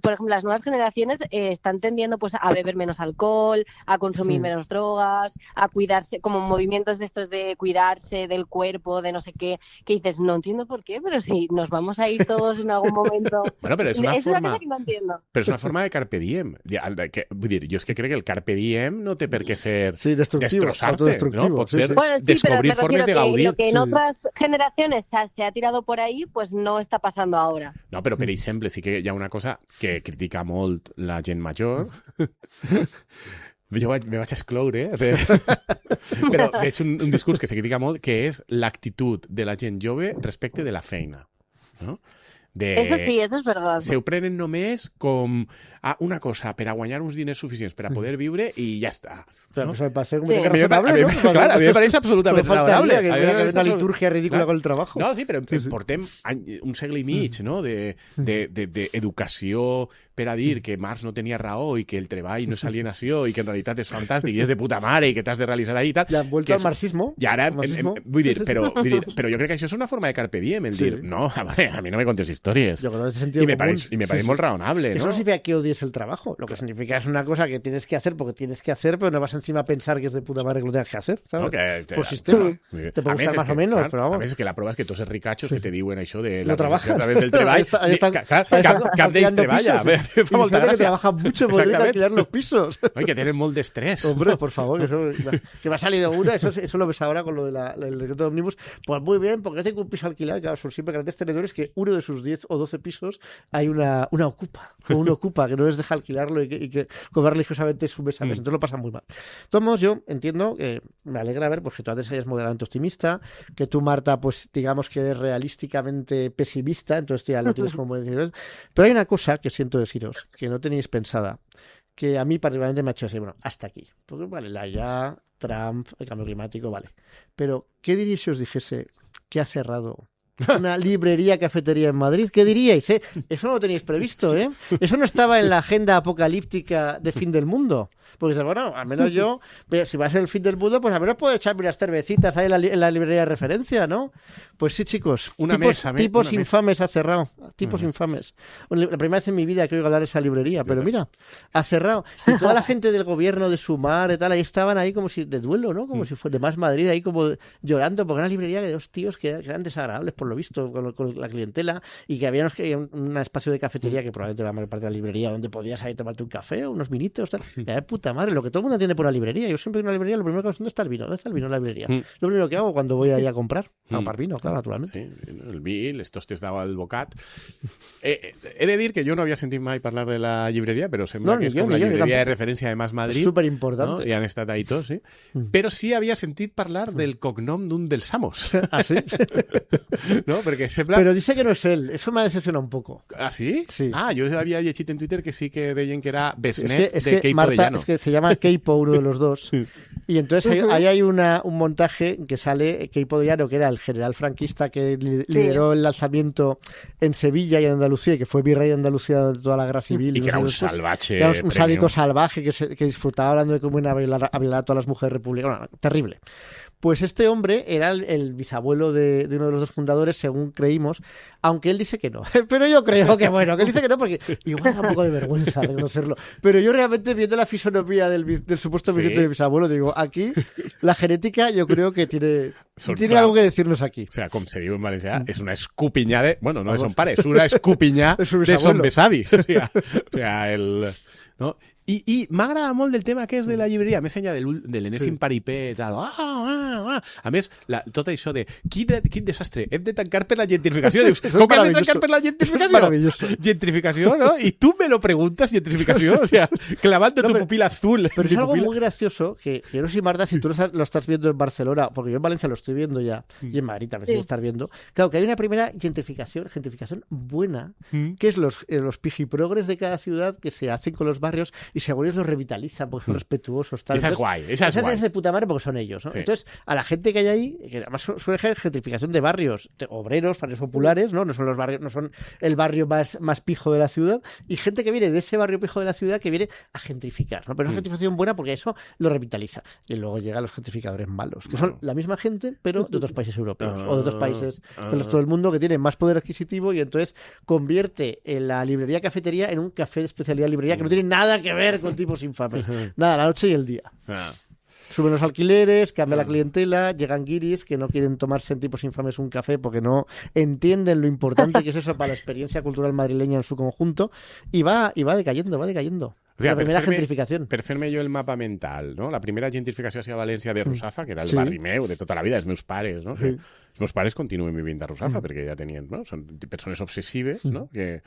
por ejemplo, las nuevas generaciones están tendiendo pues a beber menos alcohol, a consumir menos drogas, a cuidarse, como movimientos de estos de cuidarse del cuerpo, de no sé qué, que dices, no entiendo por qué, pero si nos vamos a ir todos en algún momento... Bueno, però és una forma... una cosa que no entiendo. Però és una forma de carpe diem. Vull dir, jo és que crec que el carpe diem no té per què ser destrossar-te, ¿no? Pot ser descobrir formes de gaudir. Lo que en otras generaciones se ha tirado por ahí, pues no está pasando ahora. No, però per exemple, sí que hi ha una cosa que critica molt la gent major. Jo me vaig excloure, però veig un discurs que se critica molt, que és l'actitud de la gent jove respecte de la feina, no? Eso sí, eso es verdad. Se ho prenen només com una cosa per a guanyar uns diners suficients per a poder viure i ja està. Pero eso me parece como razonable, ¿no? Claro, a mí me parece absolutamente razonable. Que haya una liturgia ridícula con el trabajo. No, sí, però portem un segle i mig, no?, d'educació per a dir que Marx no tenia raó i que el treball no és alienació i que en realitat és fantàstic i és de puta mare i que t'has de realitzar ahí i tal. Ja han vuelto al marxismo. I ara, vull dir, però jo crec que això és una forma de carpe diem, el dir, no, a mi no me contes historias. Yo creo que ese sentido y me parece muy razonable, ¿no? Eso no significa que odies el trabajo. Lo que significa es una cosa que tienes que hacer porque tienes que hacer, pero no vas encima a pensar que es de puta madre que lo tengas que hacer, ¿sabes? No, por sistema. Te puede gustar más o menos, clar, pero vamos. A més és que la prova és que tots els ricachos que te diuen això de la no trabajas a través del treball, cap d'ells treballa. Fa molta gràcia. Que trabajan mucho, podrían alquilar los pisos. No, y que tienen molt d'estrès. Hombre, por favor, que me ha salido una, eso lo ves ahora con lo del decreto de Omnibus. Pues muy bien, porque tengo un piso alquilado, claro, son siempre grandes tenedores que uno de sus 10 o 12 pisos hay una ocupa, o uno ocupa, que no les deja alquilarlo y que cobrar religiosamente su mes a mes. Entonces lo pasan muy mal. Tomos, yo entiendo que me alegra ver pues, que tú antes eres moderadamente optimista, que tú, Marta, pues digamos que eres realísticamente pesimista, entonces ya lo tienes como decir. Pero hay una cosa que siento deciros, que no tenéis pensada, que a mí particularmente me ha hecho así, bueno, hasta aquí. Porque vale, la IA, Trump, el cambio climático, vale. Pero, ¿qué diríais si os dijese que ha cerrado una librería, cafetería en Madrid? ¿Qué diríais? Eso no lo teníais previsto, ¿eh? Eso no estaba en la agenda apocalíptica de fin del mundo. Porque, bueno, al menos yo, si va a ser el fin del mundo, pues al menos puedo echarme unas cervecitas ahí en la librería de referencia, ¿no? Pues sí, chicos. Tipos infames ha cerrado. Tipos infames. La primera vez en mi vida que oigo hablar de esa librería, pero mira, ha cerrado. Y toda la gente del gobierno de Sumar y tal, ahí estaban ahí como si de duelo, ¿no? Como si fuera de Más Madrid, ahí como llorando, porque era una librería de dos tíos que eran desagradables, por lo visto, con la clientela, y que había un espacio de cafetería que probablemente era la mayor parte de la librería, donde podías ahí tomarte un café o unos vinitos, tal. Y de puta madre, lo que todo el mundo entiende por una librería. Yo siempre en una librería, lo primero que hago es ¿dónde está el vino? ¿Dónde está el vino en la librería? Lo primero que hago cuando voy ahí a comprar vino, claro, naturalmente. Sí, el vi, les tostes del bocat. He de dir que jo no havia sentit mai parlar de la llibreria, però sembla que és com la llibreria de referència de Más Madrid. És superimportant. No? I han estat ahí tots, sí. Però sí havia sentit parlar del cognom d'un dels amos. ¿Ah, sí? No, perquè sembla... Pero dice que no es él. Eso me ha decepcionado un poco. ¿Ah, sí? Sí. Ah, yo había llegit en Twitter que sí que deien que era besnet de Keipo Marta, de Llano. Es que se llama Keipo, uno de los dos. Y entonces ahí hay un montaje que sale Queipo de Llano, que era el general franquista que lideró el alzamiento en Sevilla y en Andalucía, y que fue virrey de Andalucía durante toda la guerra civil. Y que era un salvaje. Era un sádico salvaje que disfrutaba hablando de cómo iba a violar a todas las mujeres republicanas. Bueno, terrible. Pues este hombre era el bisabuelo de uno de los dos fundadores, según creímos, aunque él dice que no. Pero yo creo que bueno, que él dice que no, porque igual da un poco de vergüenza reconocerlo. Pero yo realmente, viendo la fisonomía del supuesto bisnieto de bisabuelo, digo, aquí la genética yo creo que tiene algo que decirnos aquí. O sea, com se diu en valencià, és una escupinyà de... Bueno, no de son pare, és una escupinyà de son besavi. O sea, el... No? I m'agrada molt del tema que és de la llibreria, més enllà de l'enèsim paripé, tal. A més, tot això de quin desastre, hem de tancar per la gentrificació. Dius, com que hem de tancar per la gentrificació? Gentrificació, ¿no? Y tú me lo preguntas, gentrificación, o sea, clavando tu pupila azul. Pero es algo muy gracioso que yo no sé, Marta, si tú lo estás viendo en Barcelona, porque yo en Valencia lo estoy viendo ya, y en Madrid también se lo estás viendo. Claro, que hay una primera gentrificación buena, que es los pijiprogres de cada ciudad que se hacen con los barrios y según ellos los revitalizan porque son respetuosos. Tal. Esa es guay, esa es guay. Es de puta madre porque son ellos, ¿no? Sí. Entonces, a la gente que hay ahí, que además suele ser gentrificación de barrios, de obreros, barrios populares, ¿no? No son los barrios, no son el barrio más pijo de la ciudad, y gente que viene de ese barrio pijo de la ciudad que viene a gentrificar, ¿no? Pero es una gentrificación buena porque eso lo revitaliza. Y luego llegan los gentrificadores malos, que son la misma gente, pero de otros países europeos o de otros países del resto del mundo que tienen más poder adquisitivo, y entonces convierte en la librería cafetería en un café de especialidad librería que no tiene nada que ver con tipos infames. Nada, la noche y el día. Suben los alquileres, cambia la clientela, llegan guiris que no quieren tomarse en tipos infames un café porque no entienden lo importante que es eso para la experiencia cultural madrileña en su conjunto, y va decayendo. O sea, la primera gentrificación. Per fer-me jo el mapa mental, no? La primera gentrificació hacia València de Russafa, que era el barri meu de tota la vida, els meus pares, no? Sí. Els meus pares continuen vivint a Russafa perquè ja tenien, no? Són persones obsessives, no? Que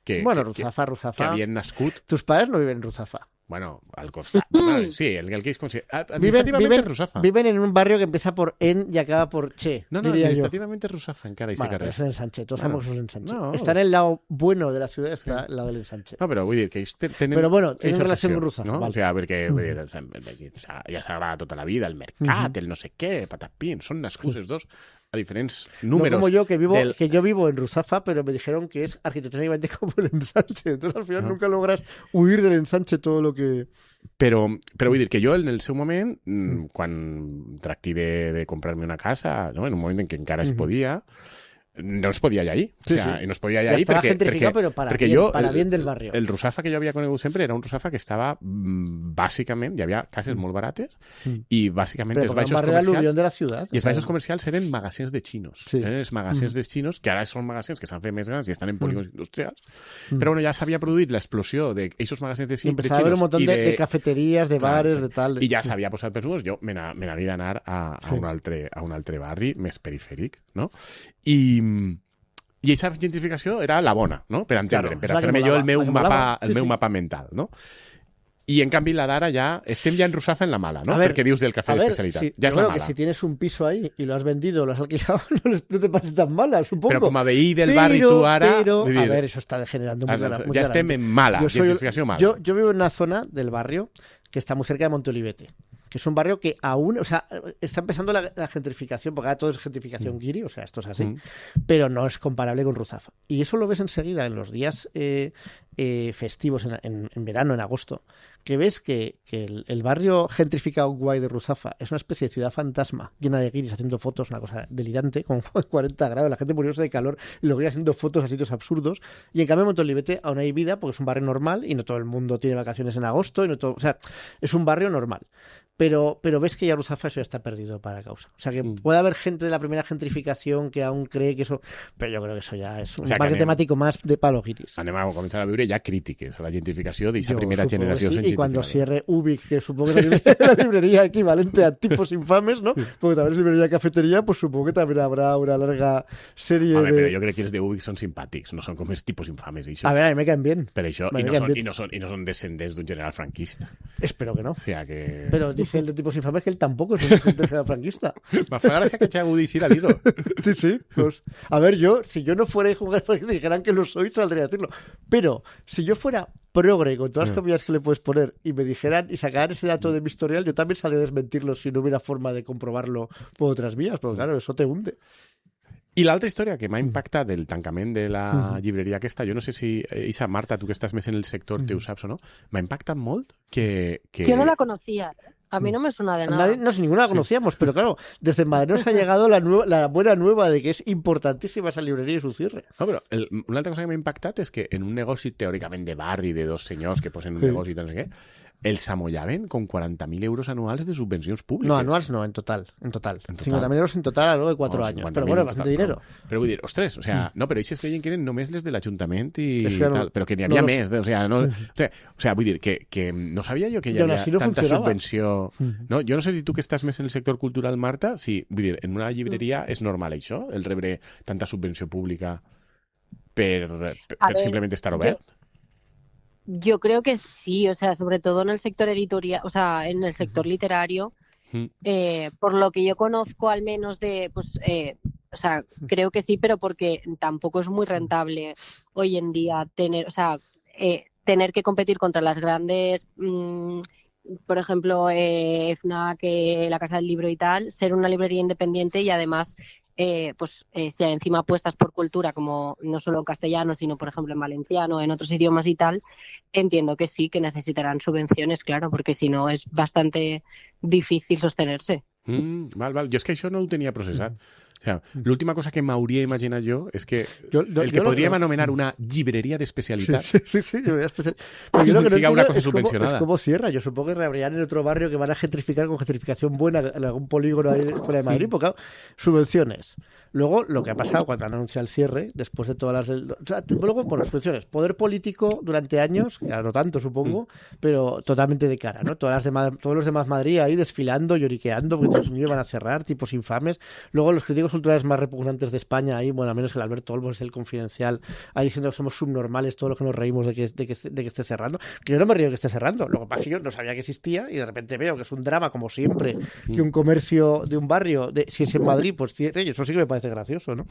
Russafa. Que havien nascut... Tus padres no viven en Russafa. Bueno, al costat. Sí, el que es considera... Administrativamente Russafa. Viven en un barrio que empieza por en y acaba por che. No, administrativamente Russafa encara. Bueno, pero es en ensanche. Todos sabemos que es en ensanche. No, está en el lado bueno de la ciudad, está al lado del ensanche. No, però vull dir que ells tenen... Però bueno, tenen relació amb Russafa. No? Vale. O sea, perquè ja s'agrada tota la vida, el mercat, el no sé què, patapín, són nascuts els dos a diferents números. No como yo, que yo vivo en Russafa, pero me dijeron que es arquitectónicamente como el ensanche. Entonces al final nunca logras huir del ensanche todo lo que... Però vull dir que jo, en el seu moment, quan tracti de comprar-me una casa, no? En un moment en què encara es podia, no es podia ir ahí. O sea, no es podia ir ahí perquè bien del barrio. El Russafa que jo havia conegut sempre era un Russafa que estava bàsicament, hi havia cases molt barates i bàsicament els baixos comercials de la ciutat, i els baixos comercials eren magassins de xinos. Eren els magassins de xinos, que ara són magassins que s'han fet més grans i estan en polígons industrials, però bueno, ja s'havia produït l'explosió d'aquests magassins de xinos. Empezava a haver un montón de cafeterías, de bares, de tal. I ja s'havia posat per uns, jo me n'havia d'anar a un altre barri més perifèric, no? I aquesta gentrificació era la bona, no? Per entendre'm, per fer-me jo el meu mapa mental, no? I en canvi la d'ara ja... Estem ja en Russafa en la mala, ¿no? Perquè dius del café de especialitat. Sí, ja és la mala. Que si tienes un piso ahí y lo has vendido, lo has alquilado, no te parece tan mala, supongo. Però com a veí del barri tu ara... Pero, a ver, eso está generando mucha ya estem en mala, gentrificación mala. Yo vivo en una zona del barrio que está muy cerca de Montolivete, que es un barrio que aún, o sea, está empezando la gentrificación, porque ahora todo es gentrificación guiri, o sea, esto es así, pero no es comparable con Russafa. Y eso lo ves enseguida en los días festivos, en verano, en agosto, que ves que el barrio gentrificado guay de Russafa es una especie de ciudad fantasma, llena de guiris haciendo fotos, una cosa delirante, con 40 grados, la gente muriéndose de calor, y los guiris haciendo fotos a sitios absurdos, y en cambio en Montolivete aún hay vida, porque es un barrio normal, y no todo el mundo tiene vacaciones en agosto, y no todo, o sea, es un barrio normal. Pero ves que ya Russafa eso ya está perdido para la causa. O sea, que puede haber gente de la primera gentrificación que aún cree que eso... Pero yo creo que eso ya es un parque temático más de palo guiris. Anem a començar a viure ja crítiques a la gentrificació d'aquesta primera generació. Sí, y cuando cierre Ubik, que supongo que es la librería equivalente a tipos infames, ¿no? Porque también es librería cafetería, pues supongo que también habrá una larga serie de... Però jo crec que els de Ubik són simpàtics, no són com els tipos infames. A ver, a mí me caen bien. Per això, i no són descendents d'un general franquista. Espero que no. O sea que... Pero dice el de tipos infames que él tampoco es un descendencia franquista. Me fa gràcia que Chago dijera dir-ho. Sí. Pues, a ver, si yo no fuera hijo de franquista y dijeran que lo soy, saldría a decirlo. Pero si yo fuera progre con todas las comillas que le puedes poner y me dijeran y sacaran ese dato de mi historial, yo también saldría a desmentirlo si no hubiera forma de comprobarlo por otras vías, porque claro, eso te hunde. I l'altra història que m'ha impactat del tancament de la llibreria aquesta, jo no sé si, Isa, Marta, tu que estàs més en el sector, te ho saps o no, m'ha impactat molt que... Yo no la conocía. A mí no me suena de nada. No, si ninguna la conocíamos, pero claro, desde Madrid nos ha llegado la buena nueva de que es importantísima esa librería y su cierre. No, però una altra cosa que m'ha impactat és que en un negoci teòricament de barri de dos senyors que posen un negoci i tal, no sé què, els amollaven con 40.000 euros anuals de subvencions públiques. No, anuals no, en total. 50.000 euros en total a lo largo de 4 años. Pero bueno, bastante dinero. No. Però vull dir, ostres, o sea, no, però ells deien que eren només les de l'Ajuntament i ja tal, però que n'hi havia més. O sea, vull dir, que no sabia jo que hi havia tanta subvenció. No? Jo no sé si tu que estàs més en el sector cultural, Marta, si, vull dir, en una llibreria és normal això, el rebre tanta subvenció pública per simplement estar obert? Yo creo que sí, o sea, sobre todo en el sector editorial, o sea, en el sector literario, por lo que yo conozco al menos de, pues, o sea, creo que sí, pero porque tampoco es muy rentable hoy en día tener, o sea, tener que competir contra las grandes, por ejemplo, FNAC, la Casa del Libro y tal, ser una librería independiente y además si encima apuestas por cultura, como no solo en castellano, sino por ejemplo en valenciano, en otros idiomas y tal, entiendo que sí, que necesitarán subvenciones, claro, porque si no es bastante difícil sostenerse. Val. Jo és que això no ho tenia processat. O sea, l'última cosa que m'hauria imaginat jo és que el que podríem anomenar una llibrería de especialidad. Sí, librería especial. Pero yo lo que siga no una cosa subvencionada. Es como cierra. Yo supongo que reabrirán en otro barrio que van a gentrificar con gentrificación buena en algún polígono ahí fuera de Madrid, porque claro, subvenciones. Luego, lo que ha pasado cuando han anunciado el cierre, después de todas las... luego, bueno, subvenciones. Poder político durante años, ya no tanto supongo, pero totalmente de cara, ¿no? Todos los demás Madrid ahí desfilando, lloriqueando, porque Estados Unidos van a cerrar, tipos infames. Luego, los críticos culturales más repugnantes de España ahí, bueno, a menos que el Alberto Olmos, el Confidencial, ahí diciendo que somos subnormales, todo lo que nos reímos de que esté cerrando. Que yo no me río de que esté cerrando. Lo que pasa es que yo no sabía que existía y de repente veo que es un drama, como siempre, que un comercio de un barrio, si es en Madrid, pues eso sí que me parece gracioso, ¿no?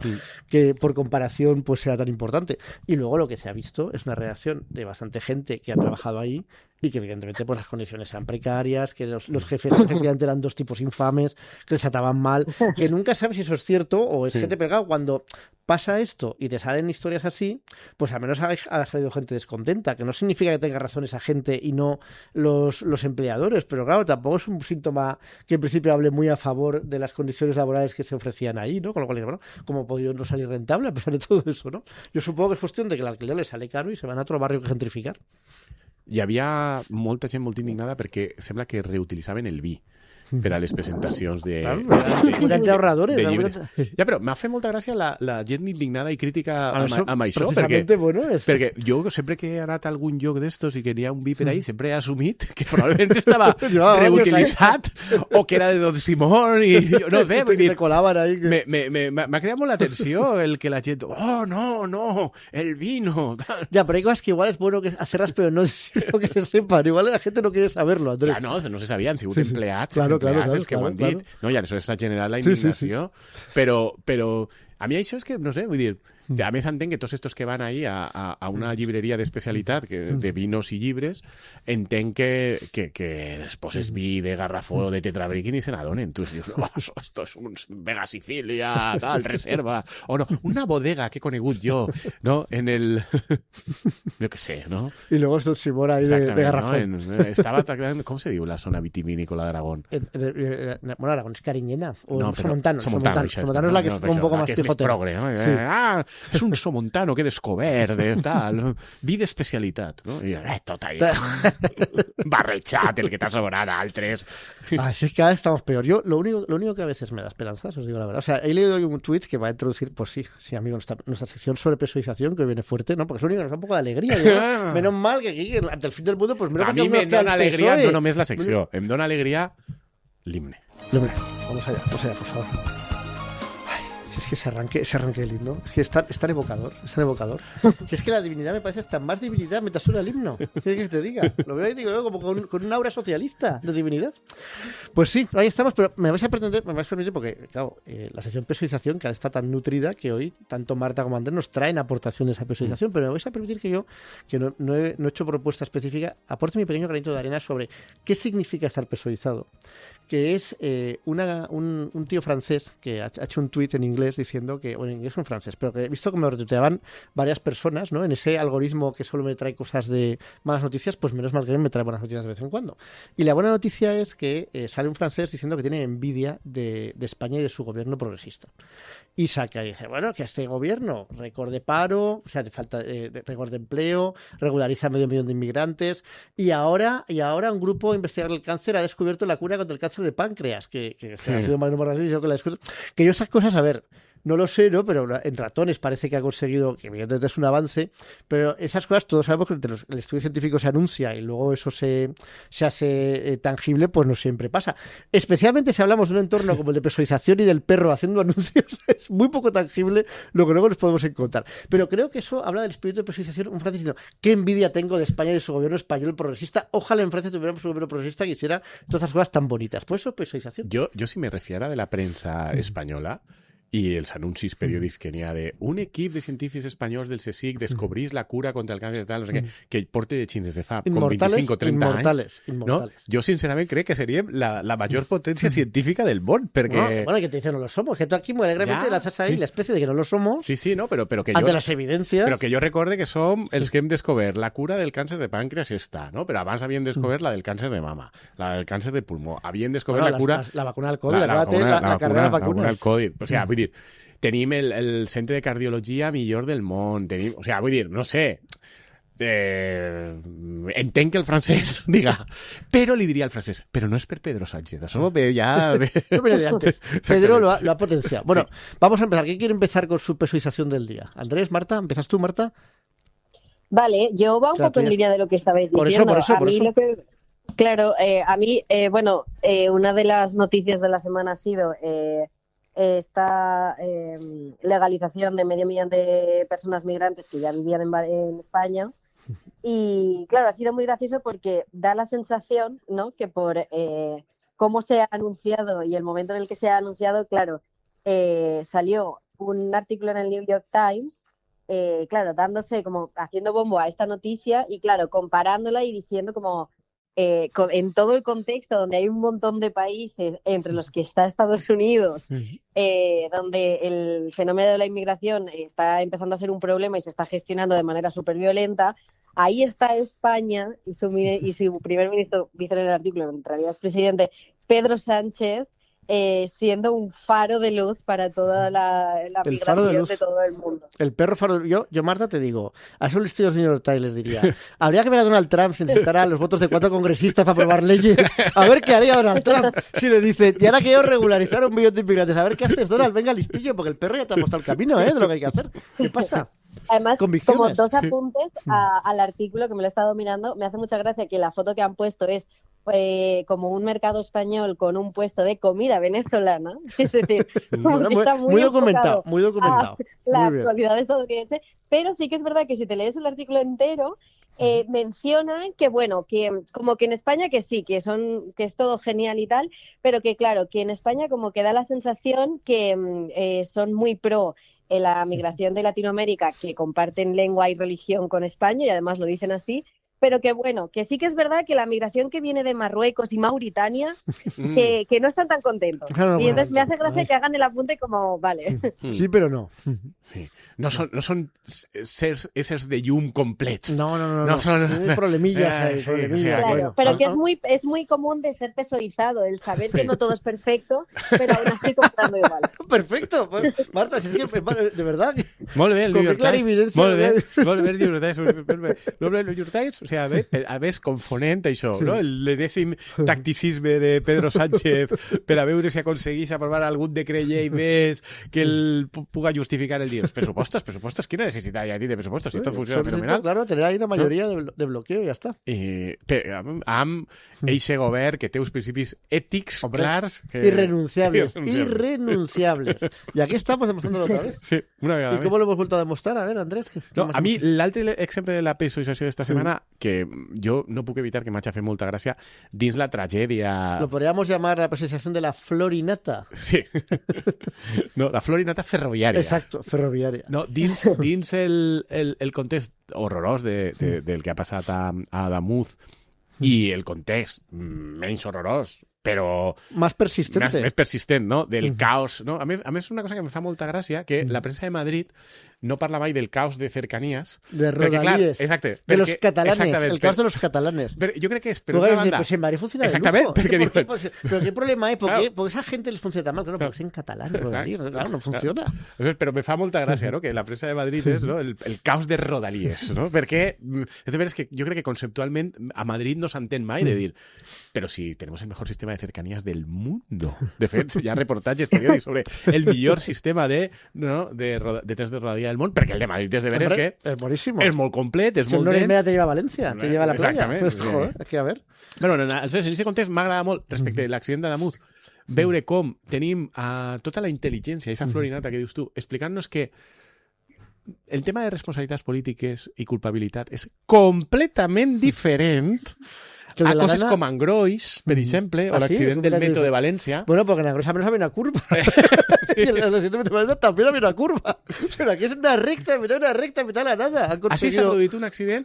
Que por comparación pues sea tan importante. Y luego lo que se ha visto es una reacción de bastante gente que ha trabajado ahí y que evidentemente pues las condiciones eran precarias, que los jefes efectivamente eran dos tipos infames, que les trataban mal, que nunca sabes si eso es cierto o es gente pegada. Cuando pasa esto y te salen historias así, pues al menos ha salido gente descontenta, que no significa que tenga razón esa gente y no los empleadores, pero claro, tampoco es un síntoma que en principio hable muy a favor de las condiciones laborales que se ofrecían ahí, ¿no? Con lo cual, bueno, ¿cómo ha podido no salir rentable a pesar de todo eso, ¿no? Yo supongo que es cuestión de que el alquiler les sale caro y se van a otro barrio que gentrificar. Hi havia molta gent molt indignada perquè sembla que reutilitzaven el vi per a les presentacions de ahorradores. De llibres. Ja, però m'ha fet molta gràcia la gent indignada i crítica amb això, perquè jo sempre que he anat a algun lloc d'estos i que n'hi ha un vi per ahí, sempre he assumit que probablement estava reutilitzat o que era de Don Simón i jo no sé, vull dir, m'ha creat molt l'atenció el que la gent, oh, no, el vino. Ya, pero hay cosas que igual es bueno que hacerlas, pero no decirlo que se sepan. Igual la gente no quiere saberlo, Andrés. Clar, no se sabia, han sigut empleats, els que ho han dit, no? I aleshores s'ha generat la indignació, però a mi això és que, no sé, vull dir, a més entenc que tots estos que van ahí a una llibreria d'especialitat de vinos i llibres, entenc que després és vi de garrafó de tetrabric i ni se n'adonen. Tu dius, esto es un Vega Sicilia, tal, reserva, o no, una bodega que he conegut jo, no? En el... jo què sé, no? I luego es Don Simón ahí de garrafó. No? Estava tractant, com se diu la zona vitivinícola d'Aragón? Bueno, Aragón és Carinyena, o no, Somontano. Somontano és la que és un poco más pijotera. Progre, no? És un somontano que he descobert, tal, vi d'especialitat, no? I tot ahí, barrejat, el que t'ha sobrat a altres. Así es que cada vez estamos peor. Yo, lo único que a veces me da esperanzas, os digo la verdad. O sea, he leído un tweet que va a introducir, pues sí, amigo, nuestra sección sobre presurización, que viene fuerte, ¿no? Porque es lo único que nos da un poco de alegría. Digo, menos mal que aquí, ante el fin del mundo, pues menos a mi me dona alegria, no només la secció, em dona alegria l'himne. Vamos allá, por favor. Es que ese arranque del himno, es que es tan evocador, Si es que la divinidad me parece hasta más divinidad mientras suena el himno. ¿Qué quieres que te diga? Lo veo y digo, como con un aura socialista de divinidad. Pues sí, ahí estamos, pero me vais a permitir, porque, claro, la sección personalización que está tan nutrida que hoy tanto Marta como Andrés nos traen aportaciones a personalización, pero me vais a permitir que yo, que no he hecho propuesta específica, aporte mi pequeño granito de arena sobre qué significa estar personalizado. Que es un tío francés que ha hecho un tuit en inglés diciendo que, bueno, en inglés o en francés, pero que he visto que me retuiteaban varias personas, ¿no? En ese algoritmo que solo me trae cosas de malas noticias, pues menos mal que me trae buenas noticias de vez en cuando. Y la buena noticia es que sale un francés diciendo que tiene envidia de España y de su gobierno progresista. Y saca y dice, bueno, que este gobierno récord de paro, o sea, de falta de récord de empleo, regulariza medio millón de inmigrantes, y ahora un grupo investigador del cáncer ha descubierto la cura contra el cáncer de páncreas, que ha sido más que la descubierto. Que yo esas cosas, a ver, no lo sé, ¿no? Pero en ratones parece que ha conseguido, que evidentemente es un avance, pero esas cosas todos sabemos que el estudio científico se anuncia y luego eso se hace tangible, pues no siempre pasa. Especialmente si hablamos de un entorno como el de personalización y del perro haciendo anuncios, es muy poco tangible lo que luego nos podemos encontrar. Pero creo que eso habla del espíritu de personalización. Un francés diciendo, qué envidia tengo de España y de su gobierno español progresista. Ojalá en Francia tuviéramos un gobierno progresista que hiciera todas esas cosas tan bonitas. Por eso, personalización. Yo si me refiera de la prensa espanyola, i els anuncis periòdics que n'hi ha de un equip de científics espanyols del CSIC descobrís la cura contra el càncer tal, no sé què, que porta de xins des de fa com 25 o 30 anys. No? Jo sincerament crec que seríem la major potència científica del món, perquè... No, bueno, que te dicen no lo somos, que tú aquí muy alegremente lanzas ahí la especie de que no lo somos. Sí, no, però que ante las evidencias. Però que jo recorde que som els que hem descobert la cura del càncer de pàncreas està, no? Però abans havien descobert la del càncer de mama, la del càncer de pulmó, havien descobert la cura... La vacuna del Covid, la carrera de vacunes. La vacuna del Covid. O sigui, vull dir, tenim el centre de cardiologia millor del món, tenim, o sigui, vull dir, no sé, entenc que el francès diga, però li diria al francès, però no és per Pedro Sánchez, això ya... No viene de antes. Pedro lo ha potenciado. Bueno, sí. Vamos a empezar. ¿Quién quiere empezar con su personalización del día? Andrés, Marta, ¿empiezas tú, Marta? Vale, yo va un poco en línea de lo que estabais diciendo. Por eso. Claro, a mí, una de las noticias de la semana ha sido... esta legalización de 500.000 de personas migrantes que ya vivían en España. Y claro, ha sido muy gracioso porque da la sensación, ¿no?, que por cómo se ha anunciado y el momento en el que se ha anunciado, claro, salió un artículo en el New York Times, claro, dándose como, haciendo bombo a esta noticia y claro, comparándola y diciendo como en todo el contexto donde hay un montón de países, entre los que está Estados Unidos, donde el fenómeno de la inmigración está empezando a ser un problema y se está gestionando de manera súper violenta, ahí está España y su primer ministro, dice en el artículo, en realidad es presidente, Pedro Sánchez, siendo un faro de luz para toda la migración de todo el mundo. El perro faro de luz. Yo, Marta, te digo, a esos listillos de New York Times les diría, habría que ver a Donald Trump si necesitara los votos de 4 congresistas para aprobar leyes. A ver qué haría Donald Trump si le dice, y ahora quiero regularizar 1 millón de inmigrantes. A ver qué haces, Donald, venga listillo, porque el perro ya te ha mostrado el camino, de lo que hay que hacer. ¿Qué pasa? Además, como 2 apuntes al artículo que me lo he estado mirando, me hace mucha gracia que la foto que han puesto es como un mercado español con un puesto de comida venezolana, es decir, bueno, está muy documentado. La actualidad estadounidense, pero sí que es verdad que si te lees el artículo entero, mencionan que bueno, que como que en España que sí, que es todo genial y tal, pero que claro, que en España como que da la sensación que son muy pro la migración de Latinoamérica, que comparten lengua y religión con España y además lo dicen así, pero que bueno, que sí que es verdad que la migración que viene de Marruecos y Mauritania, que no están tan contentos. Claro, y entonces me hace gracia que hagan el apunte como, vale. Sí, pero no. Sí. No son éssers de llum complets. No son problemillas ahí. Claro, bueno. Pero que es muy común de ser tesorizado, el saber que no todo es perfecto, pero aún así comprando igual. Perfecto. Marta, si es que, de verdad. Molt bé, el New York Times. Molt bé, el New York Times. O sigui, fer a més confonent això, no? L'enèsim tacticisme de Pedro Sánchez per a veure si aconseguís aprovar algun decret llei més que el puga justificar el dir. Pressupostos, quina necessitat hi ha de pressupostos? Si tot funciona fenomenal. Claro, tener ahí una mayoría de bloqueo y ya está. Amb eixe govern que té uns principis ètics clars... Irrenunciables. Y aquí estamos demostrándolo otra vez. Sí, una vegada ¿Y cómo lo hemos vuelto a demostrar? A ver, Andrés. No, a mi l'altre exemple de la PSOIzació d'esta setmana, que jo no puc evitar que m'ha fet molta gràcia, dins la tragèdia... Lo podríamos llamar la PSOIzación de la florinata. Sí. No, la florinata ferroviària. Exacto, ferroviària. No, dins el context horrorós del que ha passat a Adamuz i el context menys horrorós, però... Más persistente. Més persistent, no? Del caos, no? A més, una cosa que em fa molta gràcia, que la premsa de Madrid no parla mai del caos de cercanías. De rodalíes. Exacte. De los catalanes. El caos de los catalanes. Pero yo creo que es... Pero una banda... Pues en Madrid funciona de exactamente, lujo. Porque digo... Pero ¿qué problema hay? ¿Por claro. qué? Porque esa gente les funciona tan mal. Claro, porque es en catalán, rodalíes. Claro, no funciona. Claro. Pero me fa molta gràcia, no? Que la premsa de Madrid és no? el caos de rodalíes, no? Perquè és de veres que jo crec que conceptualment a Madrid no s'entén mai de dir pero si tenemos el mejor sistema de cercanías del mundo. De fet, hi ha reportatges periòdics sobre el millor sistema de trens de rodalía del món, perquè el de Madrid és de veres que es buenísimo. És molt complet, és si molt una hora y dens. media te lleva a Valencia, te lleva a la playa. Exactament. Pues, joder, es que a ver. Bueno, en aquest context m'agrada molt, respecte a l'accident d'Adamuz, veure com tenim a tota la intel·ligència, aquesta florinata que dius tu, explicant-nos que el tema de responsabilitats polítiques i culpabilitat és completament diferent a coses com Angrois, per exemple, o l'accident del metro de València. Bueno, porque en Angrois al menos había una curva. Y el accidente del metro de Valencia también había una curva. Pero aquí es una recta, mitad de la nada. Així s'ha produït un accident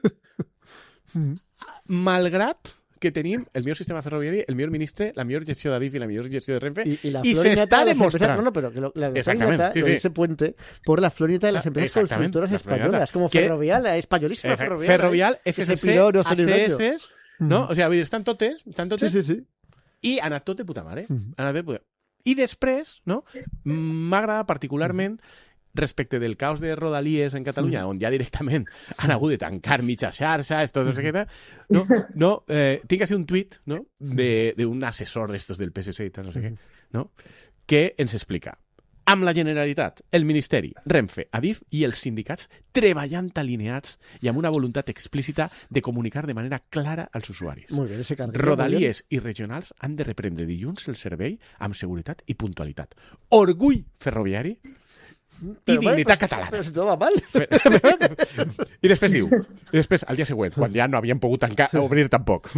malgrat que tenim el millor sistema ferroviari, el millor ministre, la millor gestió d'Adif i la millor gestió de Renfe, y se está demostrando. No, pero que la florinata lo dice Puente por la florinata de las empresas constructoras españolas, como Ferrovial, la españolísima Ferrovial. Ferrovial, FCC, ACS, no? O sigui, estan totes, sí. i ha anat tot de puta mare. I després, no? M'agrada particularment respecte del caos de rodalies en Catalunya, on ja directament han hagut de tancar mitja xarxa, esto no sé què tal, tinc així un tuit d'un assessor d'estos del PSC i tal, no sé què, no? Que ens explica amb la Generalitat, el Ministeri, Renfe, Adif i els sindicats treballant alineats i amb una voluntat explícita de comunicar de manera clara als usuaris. Muy bien, ese carguillo, Rodalies i regionals han de reprendre dilluns el servei amb seguretat i puntualitat. Orgull ferroviari i dignitat catalana. Però si tot va mal. I després diu, al dia següent, quan ja no havien pogut obrir tampoc,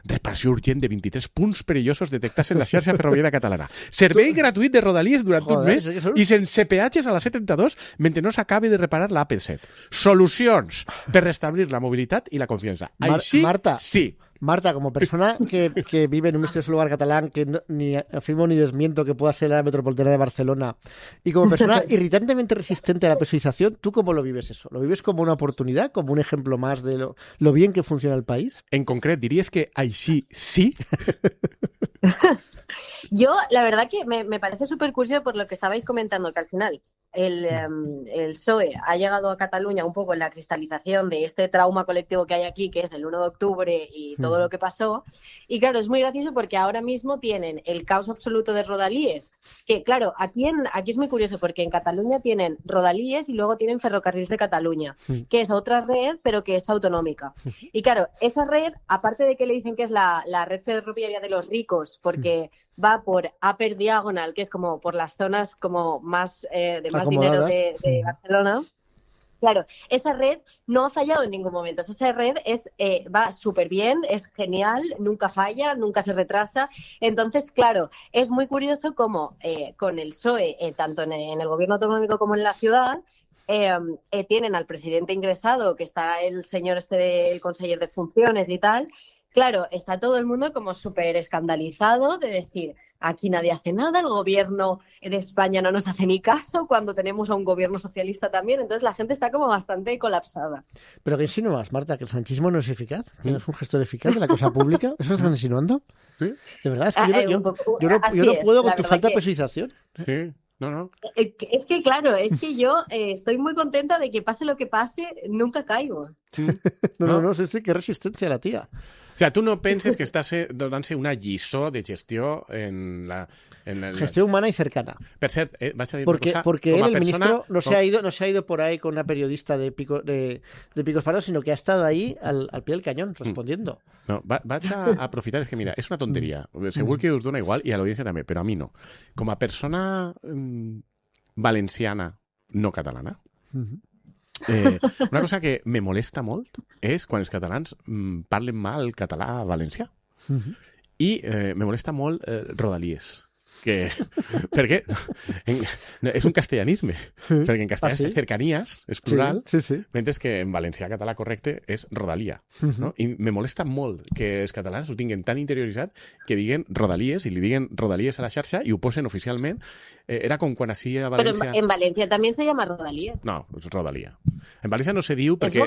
reparació urgent de 23 punts perillosos detectats en la xarxa ferroviària catalana. Servei gratuït de rodalies durant un mes i sense peatges a la C32 mentre no s'acabi de reparar la AP7. Solucions per restablir la mobilitat i la confiança. Així, Marta, sí. Marta, como persona que vive en un misterioso lugar catalán, que ni afirmo ni desmiento que pueda ser la metropolitana de Barcelona, y como persona irritantemente resistente a la PSOIzación, ¿tú cómo lo vives eso? ¿Lo vives como una oportunidad, como un ejemplo más de lo bien que funciona el país? En concret, diries que així sí? Yo, la verdad que me parece súper curioso por lo que estabais comentando, que al final el PSOE ha llegado a Cataluña un poco en la cristalización de este trauma colectivo que hay aquí, que es el 1 de octubre y todo lo que pasó. Y claro, es muy gracioso porque ahora mismo tienen el caos absoluto de rodalíes, que claro, aquí es muy curioso porque en Cataluña tienen rodalíes y luego tienen Ferrocarrils de Cataluña, que es otra red, pero que es autonómica. Y claro, esa red, aparte de que le dicen que es la red ferroviaria de los ricos, porque va por Upper Diagonal, que es como por las zonas como más de más dinero de Barcelona. Claro, esa red no ha fallado en ningún momento. Esa red va súper bien, es genial, nunca falla, nunca se retrasa. Entonces, claro, es muy curioso cómo con el PSOE, tanto en el gobierno autonómico como en la ciudad, tienen al presidente ingresado, que está el señor el conseller de funciones y tal. Claro, está todo el mundo como súper escandalizado de decir, aquí nadie hace nada, el gobierno de España no nos hace ni caso cuando tenemos a un gobierno socialista también, entonces la gente está como bastante colapsada. ¿Pero qué insinúas, Marta? ¿Que el sanchismo no es eficaz? ¿Que no es un gestor eficaz de la cosa pública? ¿Eso estás insinuando? ¿Sí? De verdad, es que yo no puedo con tu falta de PSOIzación. Sí. No. Es que, claro, es que yo estoy muy contenta de que pase lo que pase, nunca caigo. No, sí, qué resistencia la tía. O sea, tu no penses que estàs donant-se una lliçó de gestió en la... Gestión humana y cercana. Per cert, vas a dir porque, una cosa... Porque él, el persona, ministro, no se ha ido por ahí con una periodista de Picos Palos, sino que ha estado ahí al pie del cañón, respondiendo. No, vaig a aprofitar, és que mira, és una tonteria. Segur que us dona igual, i a l'audiència també, però a mi no. Com a persona valenciana no catalana, una cosa que me molesta molt és quan els catalans parlen mal català valencià. I me molesta molt Rodalies. Perquè és un castellanisme. Perquè en castellà és cercanías, és plural, mentre que en valencià català correcte és rodalia. No? I me molesta molt que els catalans ho tinguin tan interioritzat que diguen rodalies i li diguen rodalies a la xarxa i ho posen oficialment. Era com quan així a València... Pero en Valencia también se llama Rodalías. No, és rodalia. En València no se diu perquè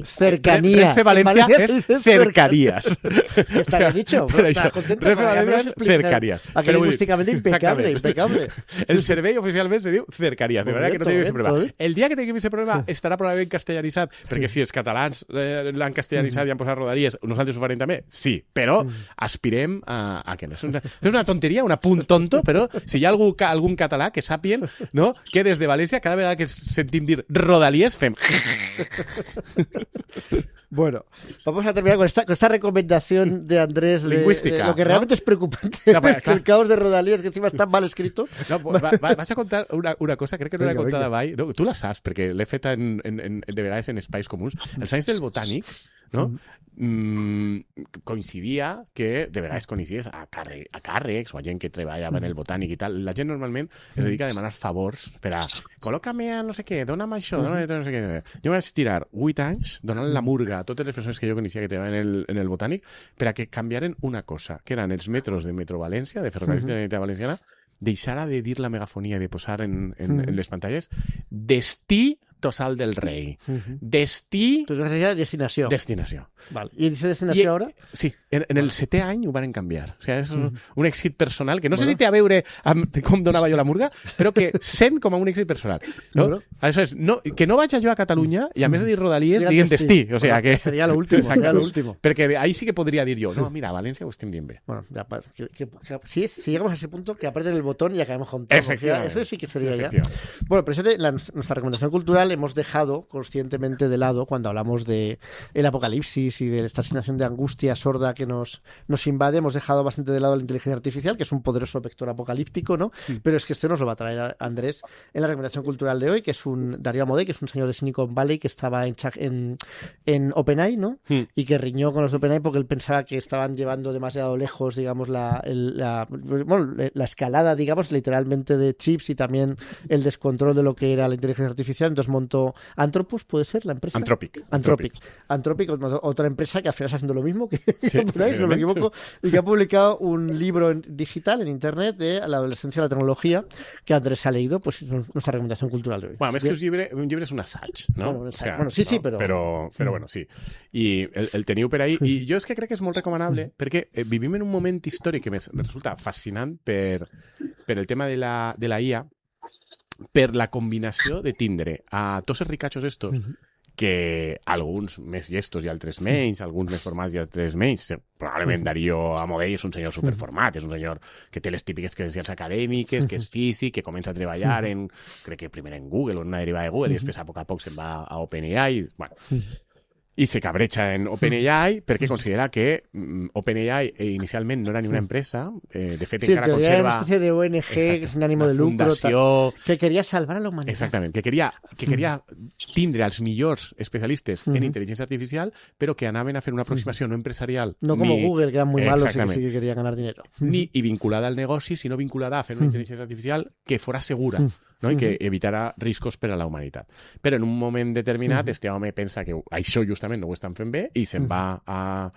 Cercanías. Renfe Valencia és cercanías. Está bien dicho. Renfe Valencia és cercanías. Lingüísticamente impecable. El servei oficialment se diu cercanías, de manera que no tenim aquest problema. El dia que tinguem aquest problema estarà probablement castellanitzat, perquè si els catalans l'han castellanitzat i han posat rodalies, nosaltres ho farem també? Sí, però aspirem a que no. És una tonteria, un apunt tonto, però si hi ha algun català que sàpien, no, que des de València cada vegada que sentim dir rodalies fem... Bueno, vamos a terminar con esta recomendación de Andrés lingüística, de lo que realmente es preocupante, el caos de Rodalíes, que encima está mal escrito. No, vas a contar una cosa, crec que no l'he contada mai, no, tu la saps, perquè l'he feta de vegades en espais comuns. Els anys del Botànic, no? Coincidia que de vegades coincidies a càrrecs o a gent que treballava en el Botànic i tal. La gent normalment es dedica a demanar favors per a col·loca-me a no sé què, dona'm això, dona'm no sé què. Jo vaig tirar 8 anys donant la murga a totes les persones que jo coneixia que treballaven en el Botànic per a que canviaren una cosa, que eren els metros de Metro València, de Ferrocarrils de la Generalitat Valenciana, deixara de dir la megafonia i de posar en les pantalles destí Tossal del Rei. Destí... Tu seria destinació. Destinació. Vale. I dice destinació ara? Sí, en el 7è any ho van canviar. O sigui, és un èxit personal que no sé si té a veure amb com donava jo la murga, però que sent com a un èxit personal. No? Aleshores, que no vaig jo a Catalunya i a més de dir rodalies, diguen destí. O sigui, que... Seria l'último. Perquè ahí sí que podria dir jo, no, mira, a València ho estem dient bé. Bueno, ya, si llegamos a ese punto, que aprieten el botón y acabemos con todo. Eso sí que sería ya. Bueno, pero nuestra recomendación cultural hemos dejado conscientemente de lado cuando hablamos de el apocalipsis y de esta sensación de angustia sorda que nos invade. Hemos dejado bastante de lado la inteligencia artificial, que es un poderoso vector apocalíptico, ¿no? Pero es que este nos lo va a traer Andrés en la recomendación cultural de hoy, que es un Darío Amodei, que es un señor de Silicon Valley que estaba en OpenAI, ¿no? Y que riñó con los de OpenAI porque él pensaba que estaban llevando demasiado lejos, digamos, la escalada, digamos, literalmente de chips y también el descontrol de lo que era la inteligencia artificial. Entonces montó Anthropos, ¿puede ser la empresa? Anthropic, otra empresa que al final está haciendo lo mismo que OpenAI, si no me equivoco, y que ha publicado un libro digital en internet de la adolescencia de la tecnología que Andrés ha leído, pues nuestra recomendación cultural de hoy. Bueno, més que un llibre és un assaig, no? Bueno, sí, però bueno, sí. I el teniu per ahí. I jo és que crec que és molt recomanable perquè vivim en un moment històric que me resulta fascinant per el tema de la IA, per la combinació de tindre a tots els ricachos estos que alguns més llestos i altres menys, alguns més formats i altres menys. Probablement Darío Amodei és un senyor superformat, és un senyor que té les típiques credencials acadèmiques, que és físic, que comença a treballar crec que primer en Google o en una derivada de Google i després a poc se'n va a OpenAI. Bueno, i se cabreja en OpenAI perquè considera que OpenAI inicialment no era ni una empresa, de fet encara conserva... una especie de ONG sin ánimo de lucro, fundació, que quería salvar a la humanidad. Exactament, que queria tindre els millors especialistes en intel·ligència artificial, però que anaven a fer una aproximació no empresarial. No como Google, que eran muy malos y que sí que querían ganar dinero. Ni vinculada al negoci, sinó vinculada a fer una intel·ligència artificial que fora segura, no? I que evitarà riscos per a la humanitat. Però en un moment determinat este home pensa que això justament no ho estan fent bé i se'n va a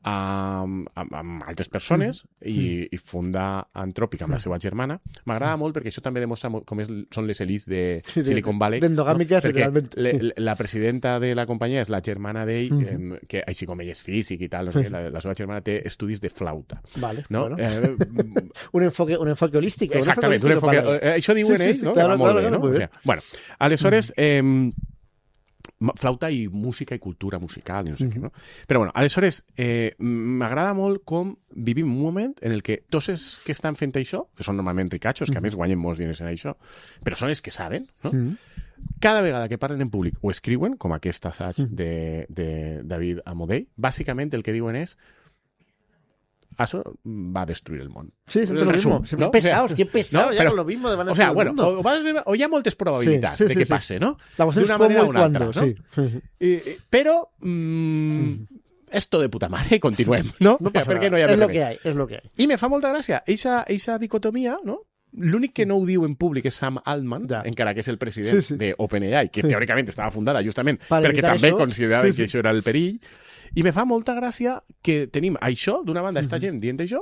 amb altres persones i funda Anthropic amb la seva germana. M'agrada molt perquè això també demostra com són les elites de Silicon Valley. D'endogàmiques, no? realment. La presidenta de la companyia és la germana d'ell, que així com ell és físic i tal, no sé, la seva germana té estudis de flauta. Vale, no? Bueno. Un enfoque holístic. Exactament, un enfoque, això diuen ells, no? Claro, que va molt bé, claro, no? muy O sea, bueno, aleshores... flauta i música i cultura musical i no sé què, no? Però bueno, aleshores m'agrada molt com vivim un moment en el que tots els que estan fent això, que són normalment ricachos, que a més guanyen molts diners en això, però són els que saben, no? Cada vegada que parlen en públic o escriuen, com aquest assaig de David Amodei, bàsicament el que diuen és eso va a destruir el món. Sí, siempre lo mismo. Siempre ¿no? pesados, qué pesados, no, ya con lo mismo de van a o sea, el bueno, mundo. o hi ha moltes probabilitats de que pase, ¿no? La cuestión D'una es cómo manera y o una altra, cuándo, ¿no? sí. Però esto de puta madre, continuem, no? No passa perquè nada. no hi ha és lo més que hay, és lo que hay. I me fa molta gràcia eixa dicotomia, no? L'únic que no ho diu en públic és Sam Altman, encara que és el president d'OpenAI, que teòricament estava fundada justament perquè també considerava que això era el perill. I me fa molta gràcia que tenim això, d'una banda, esta gent dient això,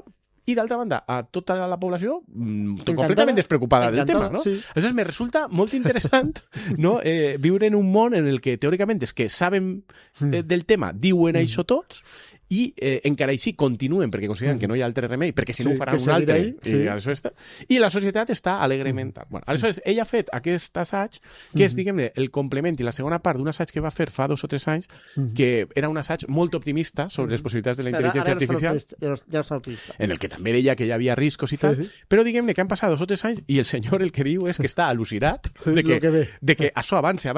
i d'altra banda, a tota la població completament despreocupada del tema, no? Sí. Aleshores, me resulta molt interessant no? Viure en un món en el que teòricament és que saben del tema, diuen això tots, i encara així continuen perquè consideren que no hi ha altre remei, perquè si no ho faran un altre. I la societat està alegrement... Bueno, aleshores, ell ha fet aquest assaig, que és, diguem-ne, el complement i la segona part d'un assaig que va fer fa 2 o 3 anys, que era un assaig molt optimista sobre les possibilitats de la intel·ligència artificial, en el que també deia que hi havia riscos i tal, però diguem-ne que han passat 2 o 3 anys i el senyor el que diu és que està al·lucinat de que això avance,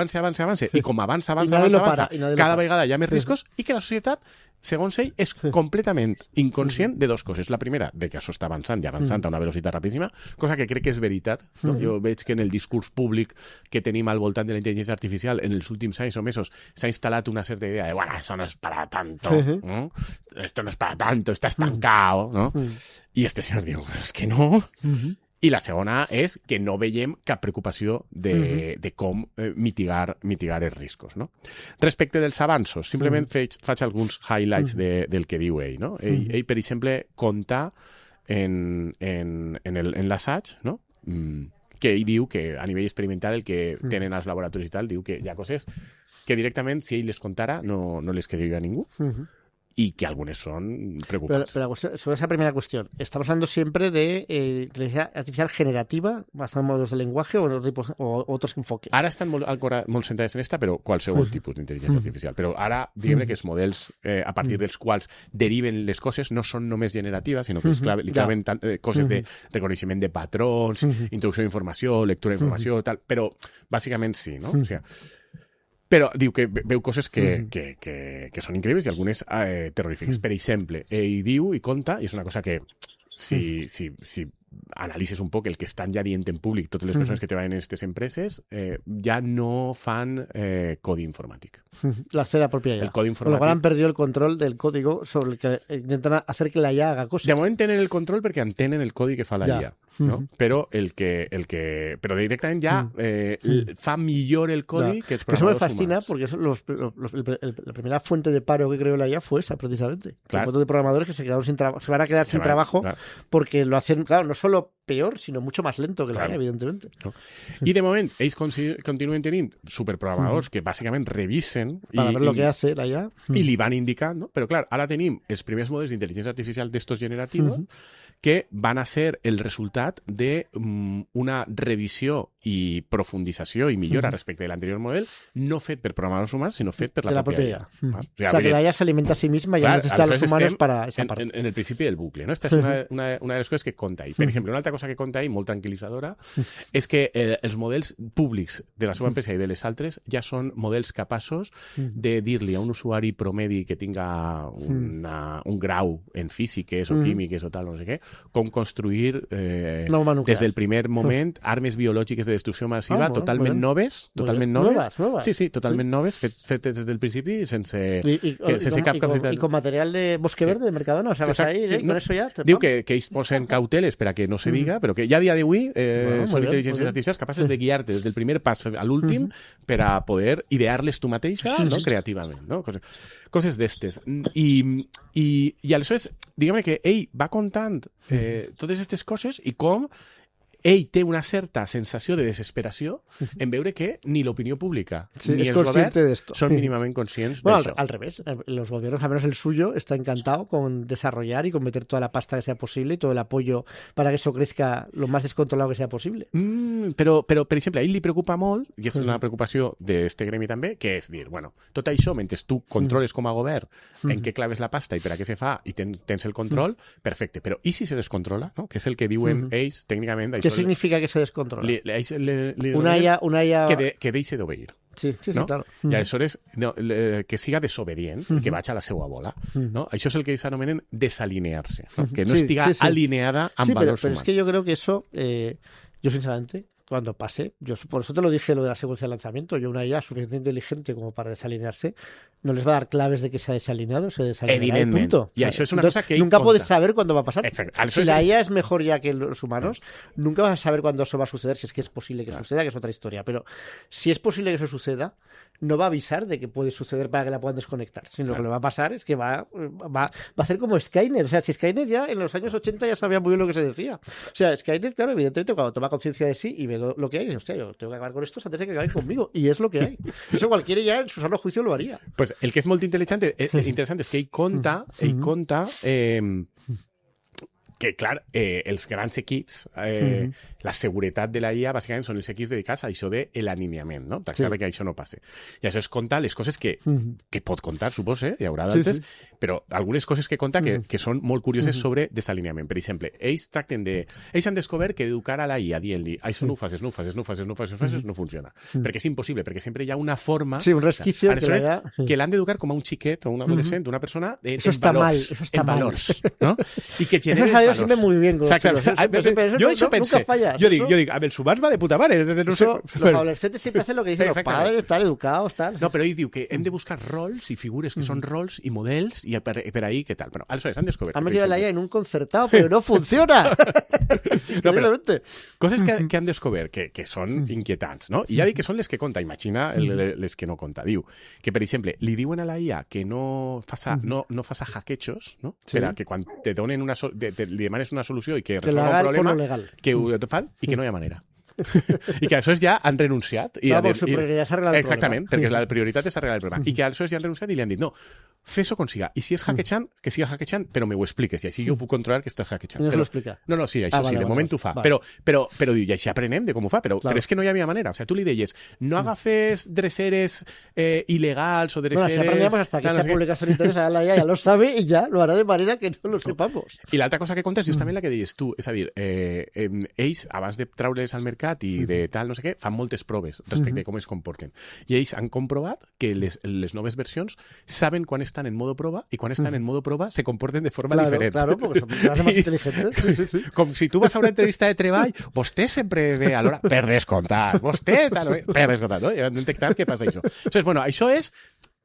i com avança, cada vegada hi ha més riscos i que la societat, segons ell, és completament inconscient de 2 coses. La primera, de que això està avançant i avançant a una velocitat rapidíssima, cosa que crec que és veritat. No? Jo veig que en el discurs públic que tenim al voltant de la intel·ligència artificial en els últims anys o mesos s'ha instal·lat una certa idea de, bueno, això no és para tanto, ¿no? Esto no es para tanto, está estancado, ¿no? I este senyor diu, és que no... I la segona és que no veiem cap preocupació de com mitigar els riscos. No? Respecte dels avanços, simplement faig alguns highlights del que diu ell. No? Ell, per exemple, conta en l'assaig, no? Que ell diu que a nivell experimental el que tenen als laboratoris i tal, diu que hi ha coses que directament, si ell les contara, no les creería a ningú. Y que algunas son preocupantes. Pero sobre esa primera cuestión, ¿estamos hablando siempre de inteligencia artificial generativa, basados en modelos de lenguaje o otros enfoques? Ara estan molt centrades en esta, però qualsevol tipus d'intel·ligència artificial. Però ara, diguem que els models a partir dels quals deriven les coses no són només generatives, sinó que li claven coses de reconeixement de patrons, introducció d'informació, lectura d'informació, tal, però bàsicament sí, no? O sigui, però diu que veu coses que són increïbles i algunes terrorífiques. Per exemple, ell diu i conta, i és una cosa que si analitzes un poc el que estan ja dient en públic totes les persones que treballen en aquestes empreses, ja no fan codi informàtic. La hace la propia IA. El codi informàtic. Con lo cual han perdido el control del código sobre el que intentan hacer que la IA haga cosas. De moment tenen el control perquè entenen el codi que fa la IA. No? Però però directament ja fa millor el codi que els programadors humans. Eso me fascina porque la primera fuente de paro que creó la IA fue esa, precisamente. Un montón de programadores que se van a quedar sin trabajo porque lo hacen, claro, no solo peor, sino mucho más lento que la IA, evidentemente. No. I de moment, ells continuen tenint superprogramadors que bàsicament revisen para ver lo que hace la IA. I li van indicant, no? Però clar, ara tenim els primers models d'intel·ligència artificial d'estos generativos que van a ser el resultat d'una revisió i profundització i millora respecte de l'anterior model, no fet per programadors humans, sinó fet per la propia IA. O sea, que la IA se alimenta a sí misma y ya necesita a los humanos para esa parte. En el principi del bucle, ¿no? Esta es una de les coses que conta ahí. Per exemple, una altra cosa que conta ahí, molt tranquil·litzadora, és que els models públics de la seva empresa i de les altres ja són models capaços de dir-li a un usuari promedi que tinga un grau en físiques o químiques o tal, no sé què, com construir des del primer moment armes biològiques de destrucció massiva totalment noves. Sí, totalment noves, fetes des del principi sense cap capacitat. Y con material de Bosque Verde, de Mercadona, o sea, vas ahí, con eso ya... Diu que ells posen cauteles per a que no se diga, però que ja a dia d'avui són intel·ligències artificials capaces de guiar-te des del primer pas a l'últim per a poder idear-les tu mateixa creativament, no? Coses d'estes. I aleshores, diguem que ell va contant totes aquestes coses i com ell té una certa sensació de desesperació en veure que ni l'opinió pública ni els governs son mínimamente conscientes de eso. Al revés, los gobiernos, al menos el suyo, está encantado con desarrollar y con meter toda la pasta que sea posible y todo el apoyo para que eso crezca lo más descontrolado que sea posible. Però, per exemple, a ell li preocupa molt, i és una preocupació d'este gremi també, que és dir, bueno, tot això, mentre tu controles com a govern en què claves la pasta i per a què se fa i tens el control, perfecte, però i si se descontrola, no? Que és el que diuen ells tècnicament... ¿Qué significa que se descontrola? Una IA que deixi d'obeir. Sí, no? claro. I aleshores que siga desobedient i que vagi a la seva bola. No? Això és el que ells anomenen desalinear-se, no? Que no estiga alineada amb valors pero humans. Es que yo creo que eso, yo sinceramente, cuando pase, por eso te lo dije lo de la secuencia de lanzamiento, yo una IA suficientemente inteligente como para desalinearse, no les va a dar claves de que se ha desalineado, se desalineará y punto. Y eso es una cosa que nunca puedes saber cuándo va a pasar. Exacto. Si la IA es mejor ya que los humanos, nunca vas a saber cuándo eso va a suceder, si es que es posible que suceda, que es otra historia. Pero si es posible que eso suceda, no va a avisar de que puede suceder para que la puedan desconectar, sino lo que le va a pasar es que va a hacer como Skynet. O sea, si Skynet ya en los años 80 ya sabía muy bien lo que se decía. O sea, Skynet, claro, evidentemente cuando toma conciencia de sí y ve lo que hay, dice, hostia, yo tengo que acabar con estos antes de que acaben conmigo. Y es lo que hay. Eso cualquiera ya en su sano juicio lo haría. Pues el que és molt interessant és que ell conta que, clar, els grans equips, la seguretat de la IA, bàsicament, són els equips dedicats a això de l'alineament, no? Tractar que això no passi. I això és contar les coses que pot contar, suposo, hi haurà d'altres, però algunes coses que conta que són molt curioses sobre desalineament. Per exemple, ells han descobert que educar a la IA dient-li això no ho facis, no funciona. Perquè és impossible, perquè sempre hi ha una forma... Sí, un resquicio que l'han d'educar com a un xiquet o un adolescent, una persona en valors, no? I que generes siempre muy bien con yo eso pensé. Yo digo, a ver, su va de puta madre. No sé. Los adolescentes siempre hacen lo que dicen los padres, estar educados, tal. No, però ell diu que hem de buscar rols i figures que són rols i models i per ahí què tal. Però aleshores han descobert... Han metido la IA en un concertado, pero no funciona. No, però coses que han descobert que són inquietants, no? I ja dic que són les que conta, imagina les que no conta. Diu que, per exemple, li diuen a la IA que no faça hackeachos, no? Per a que quan te donen li demanes una solució i que resolva un problema, que ho fan i que no hi ha manera. I que aleshores ja han renunciat. Claro, su prioridad es arreglar el exactament, perquè la prioritat és arreglar el problema. I que aleshores ja han renunciat i li han dit, no, fes ho com siga. I si és hackejant, que siga hackejant, però me ho expliques. I així jo puc controlar que estàs hackejant. No se lo explica. No, sí, això sí, de moment ho fa. Però diu, i així aprenem de com ho fa. Però és que no hi havia manera. O sea, tu li deies, no agafes dreceres il·legals o dreceres... Bueno, si aprendemos hasta que esta publicación interesa a la IA, ya lo sabe y ya lo hará de manera que no lo sepamos. I l'altra cosa que conta és justament la que deies tu. És a dir, ells, abans de traure's al mercat i de tal, no sé què, fan moltes proves respecte a com es comporten. I ells han comprovat que les noves versions saben quan estan en modo prova i quan estan en modo prova se comporten de forma diferent. Claro, porque son más inteligentes. Sí. Com si tu vas a una entrevista de treball, vostè sempre ve a l'hora per descomptar, vostè tal, per descomptar, no? I han detectat què passa això. Entonces, bueno, això és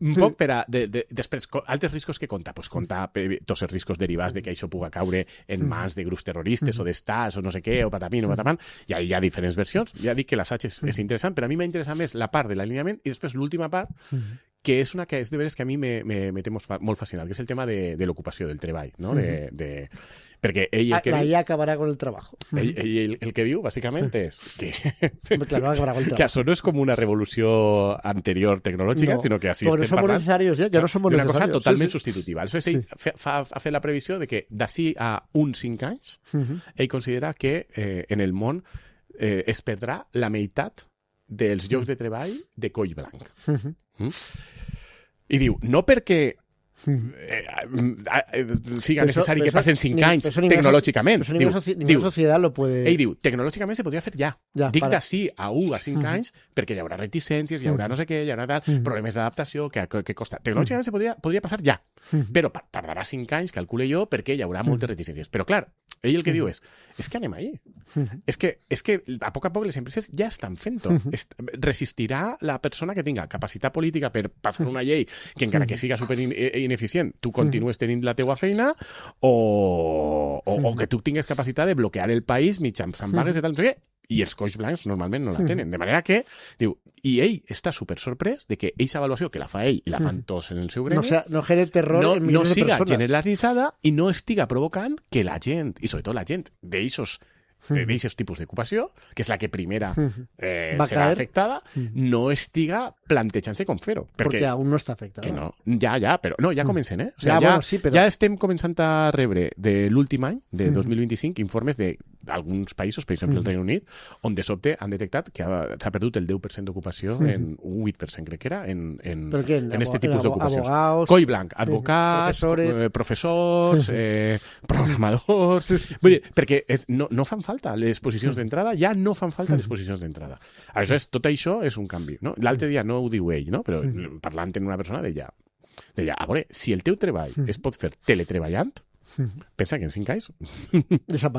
un poc per a... Després, altres riscos que conta? Pues conta tots els riscos derivats de que això puga caure en mans de grups terroristes o d'estats o no sé què, o patapín o patapán. I hi ha diferents versions. Ja dic que l'assaig és interessant, però a mi m'interessa més la part de l'alineament i després l'última part, que és una que és de veres que a mi me té molt fascinant, que és el tema de l'ocupació, del treball, no? Perquè ell el que la IA acabarà con el trabajo. Ell el que diu, bàsicament, és que això no és com una revolució anterior tecnològica, sinó que així estem parlant d'una cosa totalment substitutiva. Aleshores, ell ha fet la previsió de que d'ací a uns 5 anys ell considera que en el món es perdrà la meitat dels llocs de treball de coll blanc. I diu, no perquè siga necessari que passen 5 anys tecnològicament. Però ninguna societat lo puede... Ell diu, tecnològicament se podria fer ja. Dic d'ací a 1 a 5 anys, perquè hi haurà reticències, hi haurà no sé què, hi haurà problemes d'adaptació, que costa. Tecnològicament se podria passar ja, però tardarà 5 anys, calcule jo, perquè hi haurà moltes reticències. Però clar, ell el que diu és que anem ahí. És que a poc les empreses ja estan fent-ho. Resistirà la persona que tinga capacitat política per passar una llei que encara que siga super ineficient, tu continues tenint la teua feina o que tu tingues capacitat de bloquear el país mitjançant vagues i tal, no sé què, i els coix blancs normalment no la tenen. De manera que, diu, i ell està super sorprès de que eixa avaluació, que la fa ell i la fan tots en el seu gremi, no genere terror en milions de persones. No siga generalitzada i no estiga provocant que la gent, i sobretot la gent d'aquests tipus d'ocupació, que és la que primera serà afectada, no estiga plantejant-se com fer-ho. Perquè aún no està afectada. No. Ja, però no, ja comencen, O sigui, ja estem començant a rebre de l'últim any, de 2025, informes d'alguns països, per exemple el Regne Unit, on de sobte han detectat que s'ha perdut el 10% d'ocupació, un 8% crec que era, en este tipus d'ocupacions. Coll blanc, advocats, professors, programadors... Vull dir, perquè no fan falta les posicions d'entrada, ja no fan falta les posicions d'entrada. Aleshores, tot això és un canvi, no? L'altre dia no ho diu ell, no? Però parlant amb una persona deia, a veure, si el teu treball es pot fer teletreballant, pensa que en 5 anys ha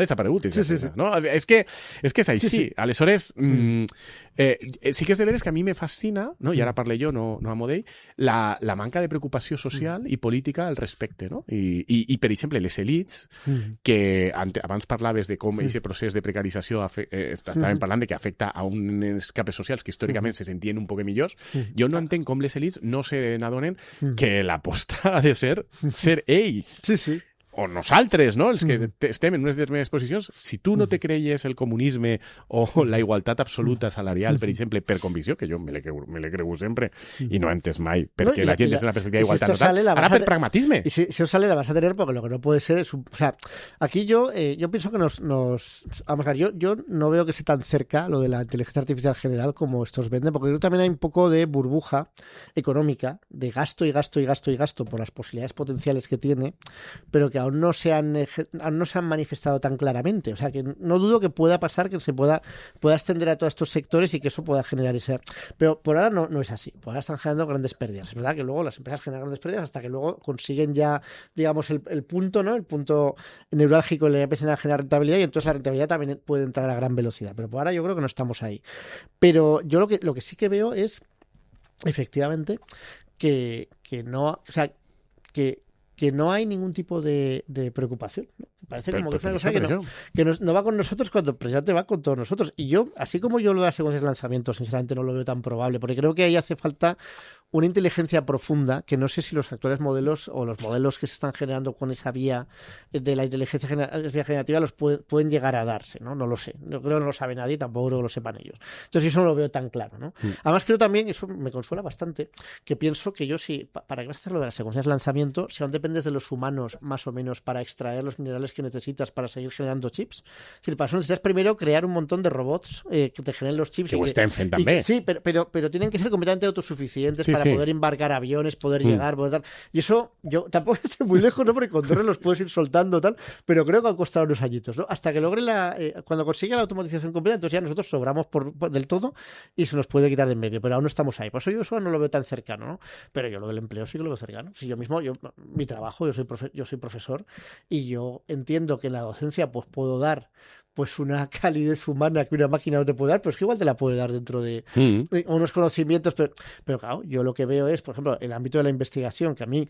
desaparegut. Sí. No? És que és així. Sí. Aleshores, sí que és de veres que a mi me fascina, no? I ara parle jo, no a Modell, la manca de preocupació social i política al respecte. No? I per exemple, les elites, que abans parlaves de com aquest procés de precarització estàvem parlant de que afecta a uns capes socials que històricament se sentien un poc millors, jo no entenc com les elites no se n'adonen que l'aposta ha de ser ells. Sí. O nosaltres, no? Els que estem en unes determinades posicions, si tu no te creies el comunisme o la igualtat absoluta salarial, per exemple, per convicció, que jo me l'he cregut sempre i no he entès mai, perquè la gent des de una perspectiva d'igualtat total, ara per pragmatisme. Y si os sale la vas a tener, porque lo que no puede ser es... O sea, aquí yo pienso que vamos a ver, yo no veo que esté tan cerca lo de la inteligencia artificial general como estos venden, porque creo que también hay un poco de burbuja económica, de gasto y gasto y gasto y gasto por las posibilidades potenciales que tiene, pero que aún no se han manifestado tan claramente. O sea, que no dudo que pueda pasar, que se pueda extender a todos estos sectores y que eso pueda generar ese... Pero por ahora no es así. Por ahora están generando grandes pérdidas. Es verdad que luego las empresas generan grandes pérdidas hasta que luego consiguen ya, digamos, el punto, ¿no? El punto neurálgico, le empiezan a generar rentabilidad, y entonces la rentabilidad también puede entrar a gran velocidad. Pero por ahora yo creo que no estamos ahí. Pero yo lo que sí que veo es, efectivamente, que no... O sea, que no hay ningún tipo de preocupación, ¿no? Parece como que es una cosa que no va con nosotros cuando el presidente va con todos nosotros. Y yo, así como yo lo de las segundas lanzamientos, sinceramente no lo veo tan probable, porque creo que ahí hace falta una inteligencia profunda que no sé si los actuales modelos o los modelos que se están generando con esa vía de la inteligencia generativa los pueden llegar a darse, ¿no? No lo sé. Yo creo que no lo sabe nadie, tampoco creo que lo sepan ellos. Entonces eso no lo veo tan claro, ¿no? Además creo también, eso me consuela bastante, que pienso que yo si para que vas a hacer lo de las secuencias de lanzamiento, si aún dependes de los humanos más o menos para extraer los minerales que necesitas para seguir generando chips, es decir, para eso necesitas primero crear un montón de robots que te generen los chips. Que ho estem fent també. Sí, pero tienen que ser completamente autosuficientes para poder embarcar aviones, poder llegar, poder tal. Y eso, yo tampoco estoy muy lejos, ¿no? Porque con drones los puedes ir soltando tal, pero creo que va a costar unos añitos, ¿no? Hasta que logre cuando consiga la automatización completa, entonces ya nosotros sobramos del todo y se nos puede quitar de en medio, pero aún no estamos ahí. Por eso yo eso no lo veo tan cercano, ¿no? Pero yo lo del empleo sí que lo veo cercano. Si yo mismo, mi trabajo, yo soy profesor y yo entiendo que en la docencia pues puedo dar pues una calidez humana que una máquina no te puede dar, pero es que igual te la puede dar dentro de unos conocimientos, pero claro, yo lo que veo es, por ejemplo, el ámbito de la investigación, que a mí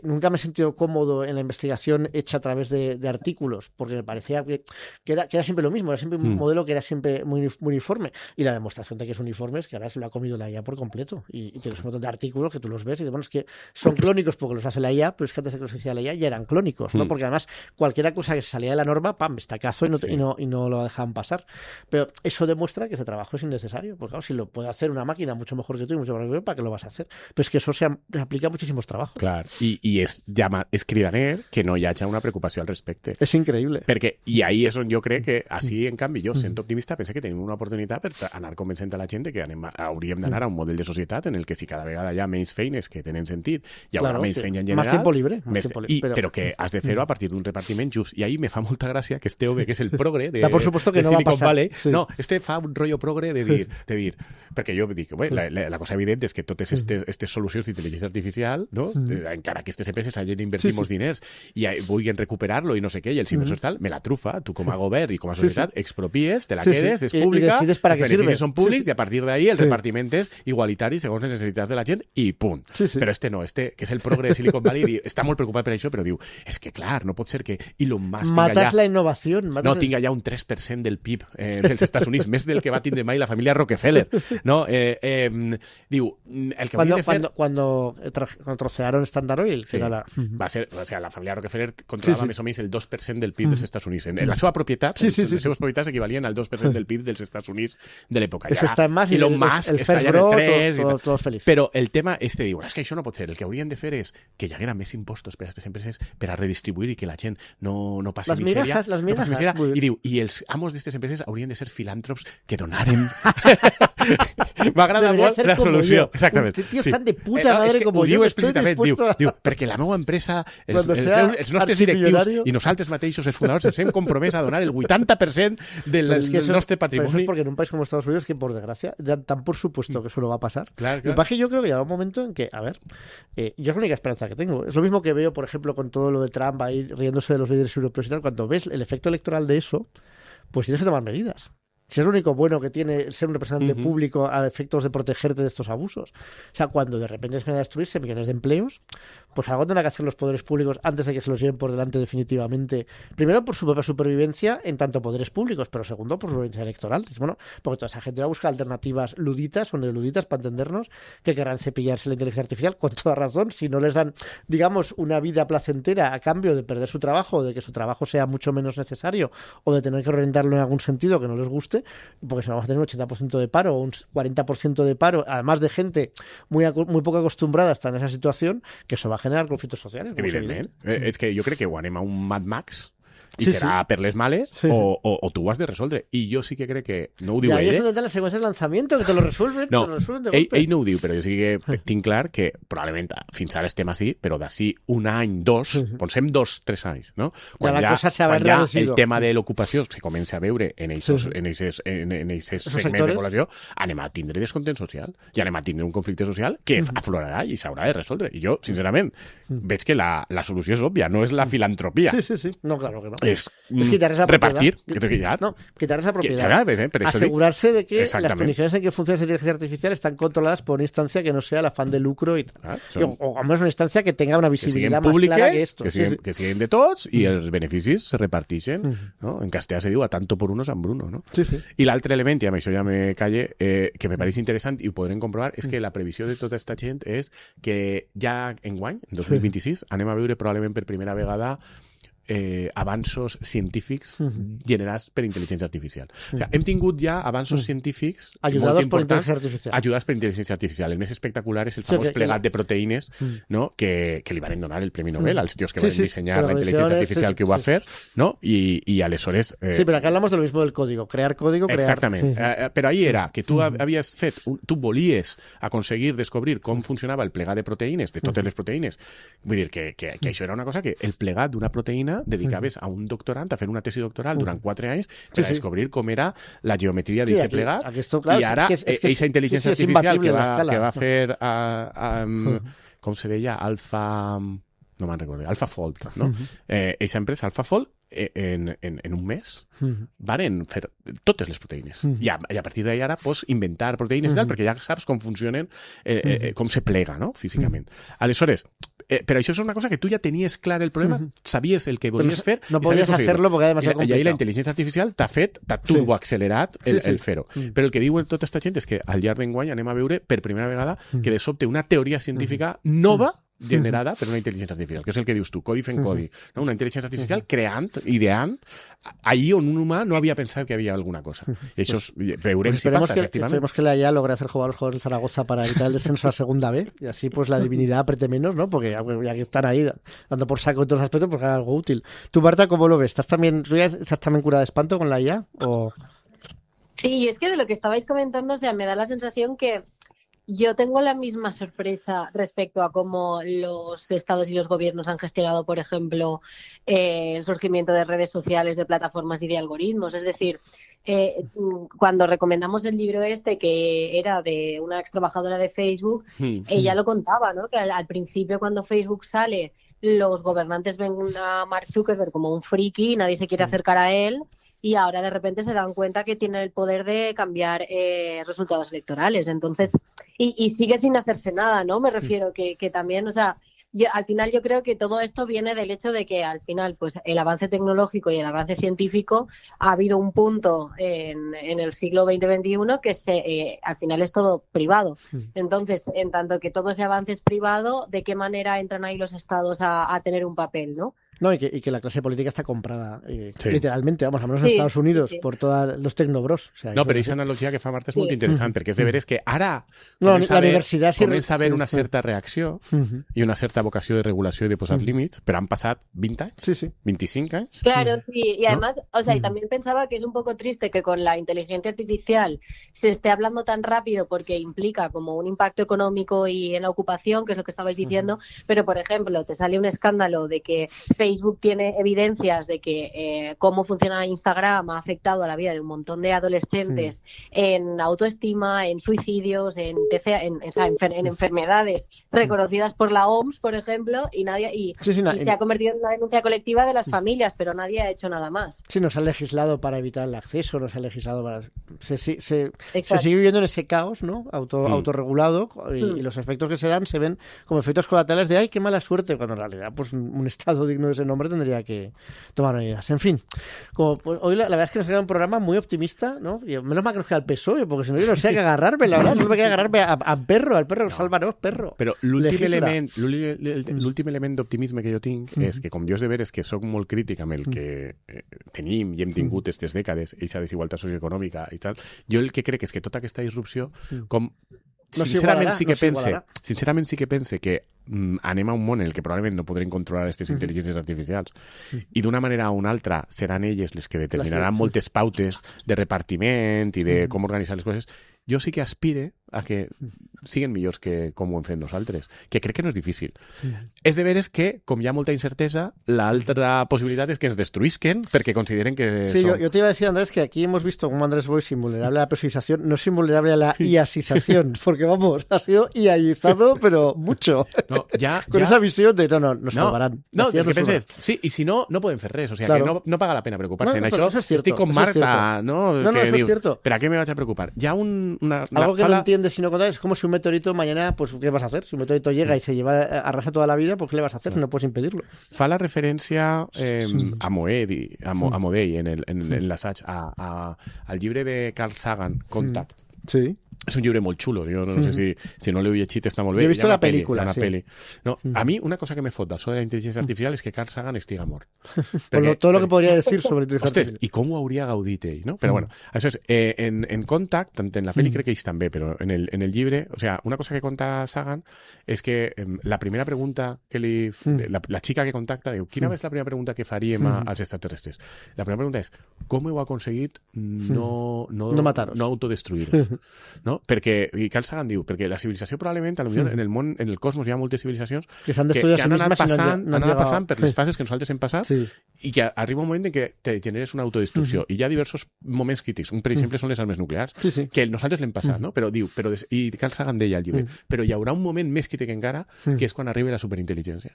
nunca me he sentido cómodo en la investigación hecha a través de artículos, porque me parecía que era siempre lo mismo, era siempre un modelo que era siempre muy uniforme, y la demostración de que es uniforme es que ahora se lo ha comido la IA por completo, y tienes un montón de artículos que tú los ves y dices, bueno, es que son clónicos porque los hace la IA, pero es que antes de que los hacía la IA ya eran clónicos, ¿no? Porque además cualquier cosa que se salía de la norma, ¡pam!, estacazo y no no lo dejan pasar. Pero eso demuestra que ese trabajo es innecesario. Porque claro, si lo puede hacer una máquina mucho mejor que tú y mucho mejor que tú, ¿para qué lo vas a hacer? Pero es que eso se aplica a muchísimos trabajos. Clar, i és cridaner que no hi hagi una preocupació al respecte. És increïble. I ahí és on jo crec que, així, en canvi, jo, sent optimista, pense que tenim una oportunitat per anar convencent a la gent que hauríem d'anar a un model de societat en el que si cada vegada hi ha menys feines que tenen sentit, hi haurà menys feina en general. Más tiempo libre. Però que has de fer-ho a partir d'un repartiment just. I ahí me fa molta gràcia que este home, que és el progre de Silicon Valley, no, este fa un rotllo progre de dir, perquè jo dic, la cosa evident és que totes aquestes solucions d'intel·ligència artificial, no? Encara que aquestes empreses hagin d'invertir molts diners i vulguin recuperar-lo i no sé què, i els inversors tal, me la trufa, tu com a govern i com a societat expropies, te la quedes, és pública, els beneficis són públics i a partir d'ahí el repartiment és igualitari segons les necessitats de la gent i punt. Però que és el progre de Silicon Valley, està molt preocupat per això, però diu, és que clar, no pot ser que Elon Musk matas la innovació. Tinga ja un 3% del PIB dels Estats Units, més del que va tindre mai la família Rockefeller. No? Diu, el que hauria de fer... Cuando trocearon Standard Oil, va ser, o sea, la família Rockefeller controlava més o menys el 2% del PIB dels Estats Units. En la seva propietat, les seves propietats equivalien al 2% del PIB dels Estats Units de l'època. Eso está en más, Elon Musk està allà en el 3... Todos felices. Però el tema diu, és que això no pot ser. El que haurien de fer és que hi haguera més impostos per a aquestes empreses per a redistribuir i que la gent no passi misèria. Les migajas. I diu, i els amos d'aquestes empreses haurien de ser filàntrops que donaren... M'agrada molt la solució. Exactament. Tíos tan de puta madre com jo. Ho diu explícitament, diu, perquè la meva empresa, els nostres directius i nosaltres mateixos, els fundadors, ens hem compromès a donar el 80% del nostre patrimoni. Pero eso es porque en un país como Estados Unidos, que por desgracia, dan por supuesto que eso no va a pasar. Claro. Lo que pasa es que yo creo que llega un momento en que, a ver, yo es la única esperanza que tengo. Es lo mismo que veo, por ejemplo, con todo lo de Trump ahí riéndose de los líderes europeos y tal. Cuando ves el efecto electoral de eso, pues tienes que tomar medidas. Si es lo único bueno que tiene ser un representante público a efectos de protegerte de estos abusos. O sea, cuando de repente se van a destruirse millones de empleos, pues algo tendrán que hacer los poderes públicos antes de que se los lleven por delante definitivamente. Primero, por su propia supervivencia en tanto poderes públicos, pero segundo, por supervivencia electoral. Bueno, porque toda esa gente va a buscar alternativas luditas o neoluditas, para entendernos, que querrán cepillarse la inteligencia artificial con toda razón, si no les dan, digamos, una vida placentera a cambio de perder su trabajo, o de que su trabajo sea mucho menos necesario, o de tener que orientarlo en algún sentido que no les guste, porque si no vamos a tener un 80% de paro o un 40% de paro, además de gente muy poco acostumbrada a estar en esa situación, que eso va a generar conflictos sociales. Evidentment. És que jo crec que ho anem a un Mad Max i serà per les males o tu ho has de resoldre. I jo sí que crec que no ho diu ell. I eso no te la secuencia de lanzamiento, que te lo resuelven. No, te lo resuelven de golpe. Ell no ho diu, però jo sí que tinc clar que probablement fins ara estem així, però d'ací un any, dos, pensem 2-3 anys, no? Quan ja el tema de l'ocupació se comença a veure en aquests segments de població, anem a tindre descontent social i anem a tindre un conflicte social que aflorarà i s'haurà de resoldre. I jo, sincerament, veig que la solució és òbvia, no és la filantropia. Sí. No, claro que no. Es quitar esa repartir, quitar esa propiedad. Asegurarse de que las condiciones en que funciona esa inteligencia artificial están controladas por una instancia que no sea el afán de lucro y tal. O al menos una instancia que tenga una visibilidad más clara que esto. Que siguen de tots i els beneficis se reparteixen. No? En castellà se diu a tanto por uno San Bruno. No? I l'altre element, i amb això ja me calle, que me pareix interessant i ho podrem comprovar, és que la previsió de tota aquesta gent és que ja enguany, en 2026, anem a veure probablement per primera vegada avanços científics generats per intel·ligència artificial. O sigui, hem tingut ja avanços científics ajudats per intel·ligència artificial. El més espectacular és el famós plegat de proteïnes, no? que li van donar el Premi Nobel als tios que van dissenyar la intel·ligència artificial que ho va fer, no? I aleshores... Sí, però acá hablamos de lo mismo del código. Crear código, crear... Exactament. Però ahí era que tu havies fet... Tu volies aconseguir descobrir com funcionava el plegat de proteïnes, de totes les proteïnes. Vull dir que això era una cosa que el plegat d'una proteïna dedicaves a un doctorant a fer una tesi doctoral durant 4 anys per a descobrir com era la geometria d'aquest plegat. I ara, aquesta intel·ligència artificial que va fer com se deia? No me'n recordo, AlphaFold, no? Eixa empresa, AlphaFold, en un mes van fer totes les proteïnes. I a partir d'ahir ara pots inventar proteïnes i tal, perquè ja saps com funcionen, com se plega, no? Físicament. Aleshores, però això és una cosa que tu ja tenies clar el problema, sabies el que volies fer... No podies hacerlo porque era demasiado complicado. I ahí la intel·ligència artificial t'ha turboaccelerat el fer-ho. Però el que diu tota aquesta gent és que al llarg d'enguany anem a veure per primera vegada que de sobte una teoria científica nova generada per una intel·ligència artificial, que és el que dius tu, codi fent codi. No? Una intel·ligència artificial creant, ideant, allí on un humà no havia pensat que havia alguna cosa. I això veurem si passa, efectivament. Esperemos que la IA logre hacer jugar a los jugadores del Zaragoza para evitar el descenso a segunda B, y así pues la divinidad apriete menos, ¿no? Porque ya que están ahí dando por saco en todos los aspectos, pues haga algo útil. ¿Tú, Marta, cómo lo ves? ¿Estás también curada de espanto con la IA? ¿O... Sí, es que de lo que estabais comentando, o sea, me da la sensación que yo tengo la misma sorpresa respecto a cómo los estados y los gobiernos han gestionado, por ejemplo, el surgimiento de redes sociales, de plataformas y de algoritmos. Es decir, cuando recomendamos el libro que era de una ex trabajadora de Facebook, ella lo contaba, ¿no? Que al principio, cuando Facebook sale, los gobernantes ven a Mark Zuckerberg como un friki y nadie se quiere acercar a él. Y ahora de repente se dan cuenta que tiene el poder de cambiar resultados electorales. Entonces, y sigue sin hacerse nada, ¿no? Me refiero que también, o sea, al final yo creo que todo esto viene del hecho de que al final, pues el avance tecnológico y el avance científico ha habido un punto en el siglo XX-XXI que al final es todo privado. Entonces, en tanto que todo ese avance es privado, ¿de qué manera entran ahí los estados a tener un papel, no? No, y que la clase política está comprada, literalmente, vamos, al menos en Estados Unidos, por todos los tecnobros. O sea, no, però aquesta analogia que fa Marta és molt interessant, perquè és de veres que ara comença a haver una certa reacció i una certa vocació de regulació i de posar límits, però han passat 20 anys, 25 anys. Claro, sí, y además, o sea, y también pensaba que es un poco triste que con la inteligencia artificial se esté hablando tan rápido porque implica como un impacto económico y en la ocupación, que es lo que estabais diciendo, pero por ejemplo, te sale un escándalo de que Facebook tiene evidencias de que cómo funciona Instagram ha afectado a la vida de un montón de adolescentes en autoestima, en suicidios, en enfermedades reconocidas por la OMS, por ejemplo, y se ha convertido en una denuncia colectiva de las familias, pero nadie ha hecho nada más. Sí, no se ha legislado para evitar el acceso, no se ha legislado para... Se sigue viviendo en ese caos, ¿no? Autorregulado, y los efectos que se dan se ven como efectos colaterales de ¡ay, qué mala suerte! Cuando en realidad pues un Estado digno de ese nombre tendría que tomar medidas. En fin, hoy la verdad es que nos queda un programa muy optimista, ¿no? Y menos mal que nos queda el PSOE, porque si no yo no sé a qué agarrarme, la verdad, solo me queda agarrarme al perro, Sálvanos, perro. Però l'últim element d'optimisme que jo tinc és que, com jo és de veres que soc molt crític amb el que tenim i hem tingut aquestes dècades, aquesta desigualtat socioeconòmica i tal, jo el que crec és que tota aquesta disrupció, com sincerament sí que pense que anem a un món en el que probablement no podrem controlar aquestes intel·ligències artificials i d'una manera o una altra seran elles les que determinaran moltes pautes de repartiment i de com organitzar les coses. Jo sí que aspire a que siguin millors que com ho hem fet nosaltres, que crec que no és difícil. És de veres que, com hi ha molta incertesa, l'altra possibilitat és que ens destruïsquen perquè consideren que sí, yo te iba a decir, Andrés, que aquí hemos visto como Andrés Boix invulnerable a la presurización, no es invulnerable a la IAsización, porque vamos, ha sido IAizado, pero mucho. No, con esa visión de nos salvarán. No, que penses, sí, i si no, no podem fer res, o sigui, claro, que no paga la pena preocupar-se. En això estic com Marta, ¿no? Que diu, ¿per a qué me vaig a preocupar? Hi ha algo que no entiendes si no contar, es como si un meteorito mañana, pues ¿qué vas a hacer? Si un meteorito llega y se arrasa toda la vida, pues ¿qué le vas a hacer? No puedes impedirlo. Fa la referència a Modell en l'assaig al llibre de Carl Sagan, Contact. Sí. És un llibre molt xulo, jo no sé si no l'heu llegit, està molt bé. He vist la pel·lícula, sí. No, a mi una cosa que me fot del so de la intel·ligència artificial és que Carl Sagan estiga mort. Todo lo que podria decir sobre inteligencia artificial. I com ho hauria gaudit ell, no? Però bueno, això és, en Contact, tant en la pel·li crec que ells també, però en el llibre, o sea, una cosa que conta Sagan és que la primera pregunta que la xica que contacta diu, quina és la primera pregunta que faríem als extraterrestres? La primera pregunta és, com heu aconseguit no autodestruir-vos? No? Perquè, i Carl Sagan diu, perquè la civilització probablement, potser en el món, en el cosmos hi ha moltes civilizacions que han anat passant per les fases que nosaltres hem passat i que arriba un moment en què te generes una autodestrucció i hi ha diversos moments crítics. Un, per exemple, són les armes nuclears, que nosaltres l'hem passat, no? Però diu, i Carl Sagan deia al llibre, però hi haurà un moment més crític encara, que és quan arribi la superintel·ligència.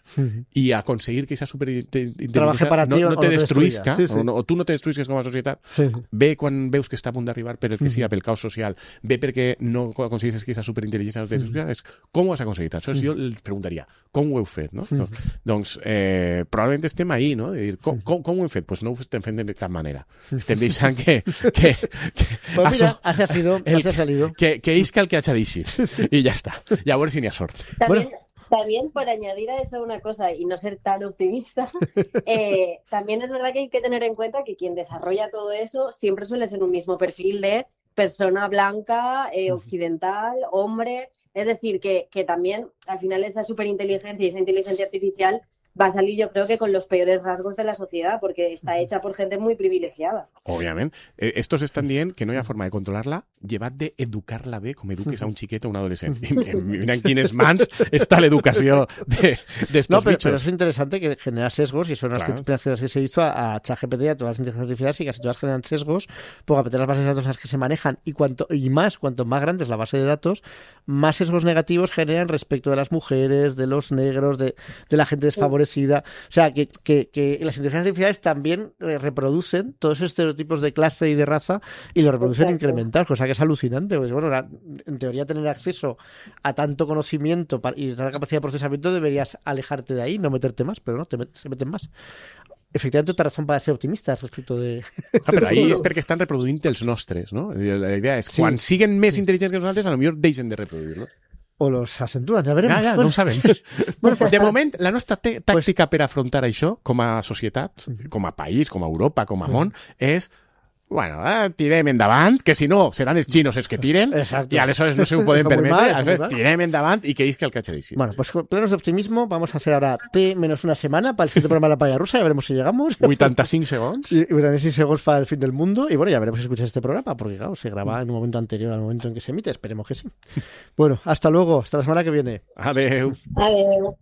I aconseguir que aquesta superintel·ligència no te destruïsca, o tu no te destruïsques com a societat, ve quan veus que està a punt d'arribar per el que siga, pel caos social, ve perquè no aconseguis que aquesta superintel·ligència no te destruïsca, és com ho has aconseguit? Aleshores jo els preguntaria, com ho heu fet? No? Doncs probablement estem ahí, no? De dir, com ho hem fet? Pues no ho estem fent de cap manera. Estem deixant que pues mira, ha salido. Que isca el que haig de dir. I ja està. Llavors si n'hi ha sort. También También, por añadir a eso una cosa y no ser tan optimista, también es verdad que hay que tener en cuenta que quien desarrolla todo eso siempre suele ser un mismo perfil de persona blanca, occidental, hombre. Es decir, que también al final esa superinteligencia y esa inteligencia artificial va a salir, yo creo que con los peores rasgos de la sociedad, porque está hecha por gente muy privilegiada. Òbviament. Estos estan dient que no hi ha forma de controlar-la llevat d'educar-la bé com eduques a un xiquet o un adolescent. I mira en quines mans està l'educació d'estos no, bichos. Pero es interesante que genera sesgos y son las explicaciones que se hizo a ChatGPT y a todas las inteligencias artificiales y casi todas generan sesgos porque a las bases de datos en las que se manejan cuanto más grande es la base de datos, más sesgos negativos generan respecto de las mujeres, de los negros, de la gente desfavorecida. O sea, que las inteligencias artificiales también reproducen todos esos estereotipos de clase y de raza y lo reproducen incremental, cosa que es alucinante. Pues bueno, en teoría tener acceso a tanto conocimiento y tanta capacidad de procesamiento deberías alejarte de ahí, no meterte más, pero no, se meten más. Efectivamente, otra razón para ser optimistas respecto de... Però ahí és perquè estan reproduint els nostres, no? La idea és, quan siguen més intel·ligents que nosaltres, a lo millor deixen de reproduir-lo. O los acentúan, ya veremos. Ja, no ho sabem. Bueno, de moment, la nostra tàctica per afrontar això, com a societat, com a país, com a Europa, com a món, és, bueno, tirem endavant, que si no, seran els xinos els que tiren, i aleshores no se ho podem permetre, aleshores tirem endavant i que isca el catxadíssim. Bueno, pues plenos de optimismo, vamos a hacer ahora T menos una semana para el siguiente programa de la Palla Rusa, ya veremos si llegamos. 85 segons. Y 85 segundos para el fin del mundo, y bueno, ya veremos si escuchas este programa, porque claro, se graba en un momento anterior al momento en que se emite, esperemos que sí. Bueno, hasta luego, hasta la semana que viene. Adeu. Adeu.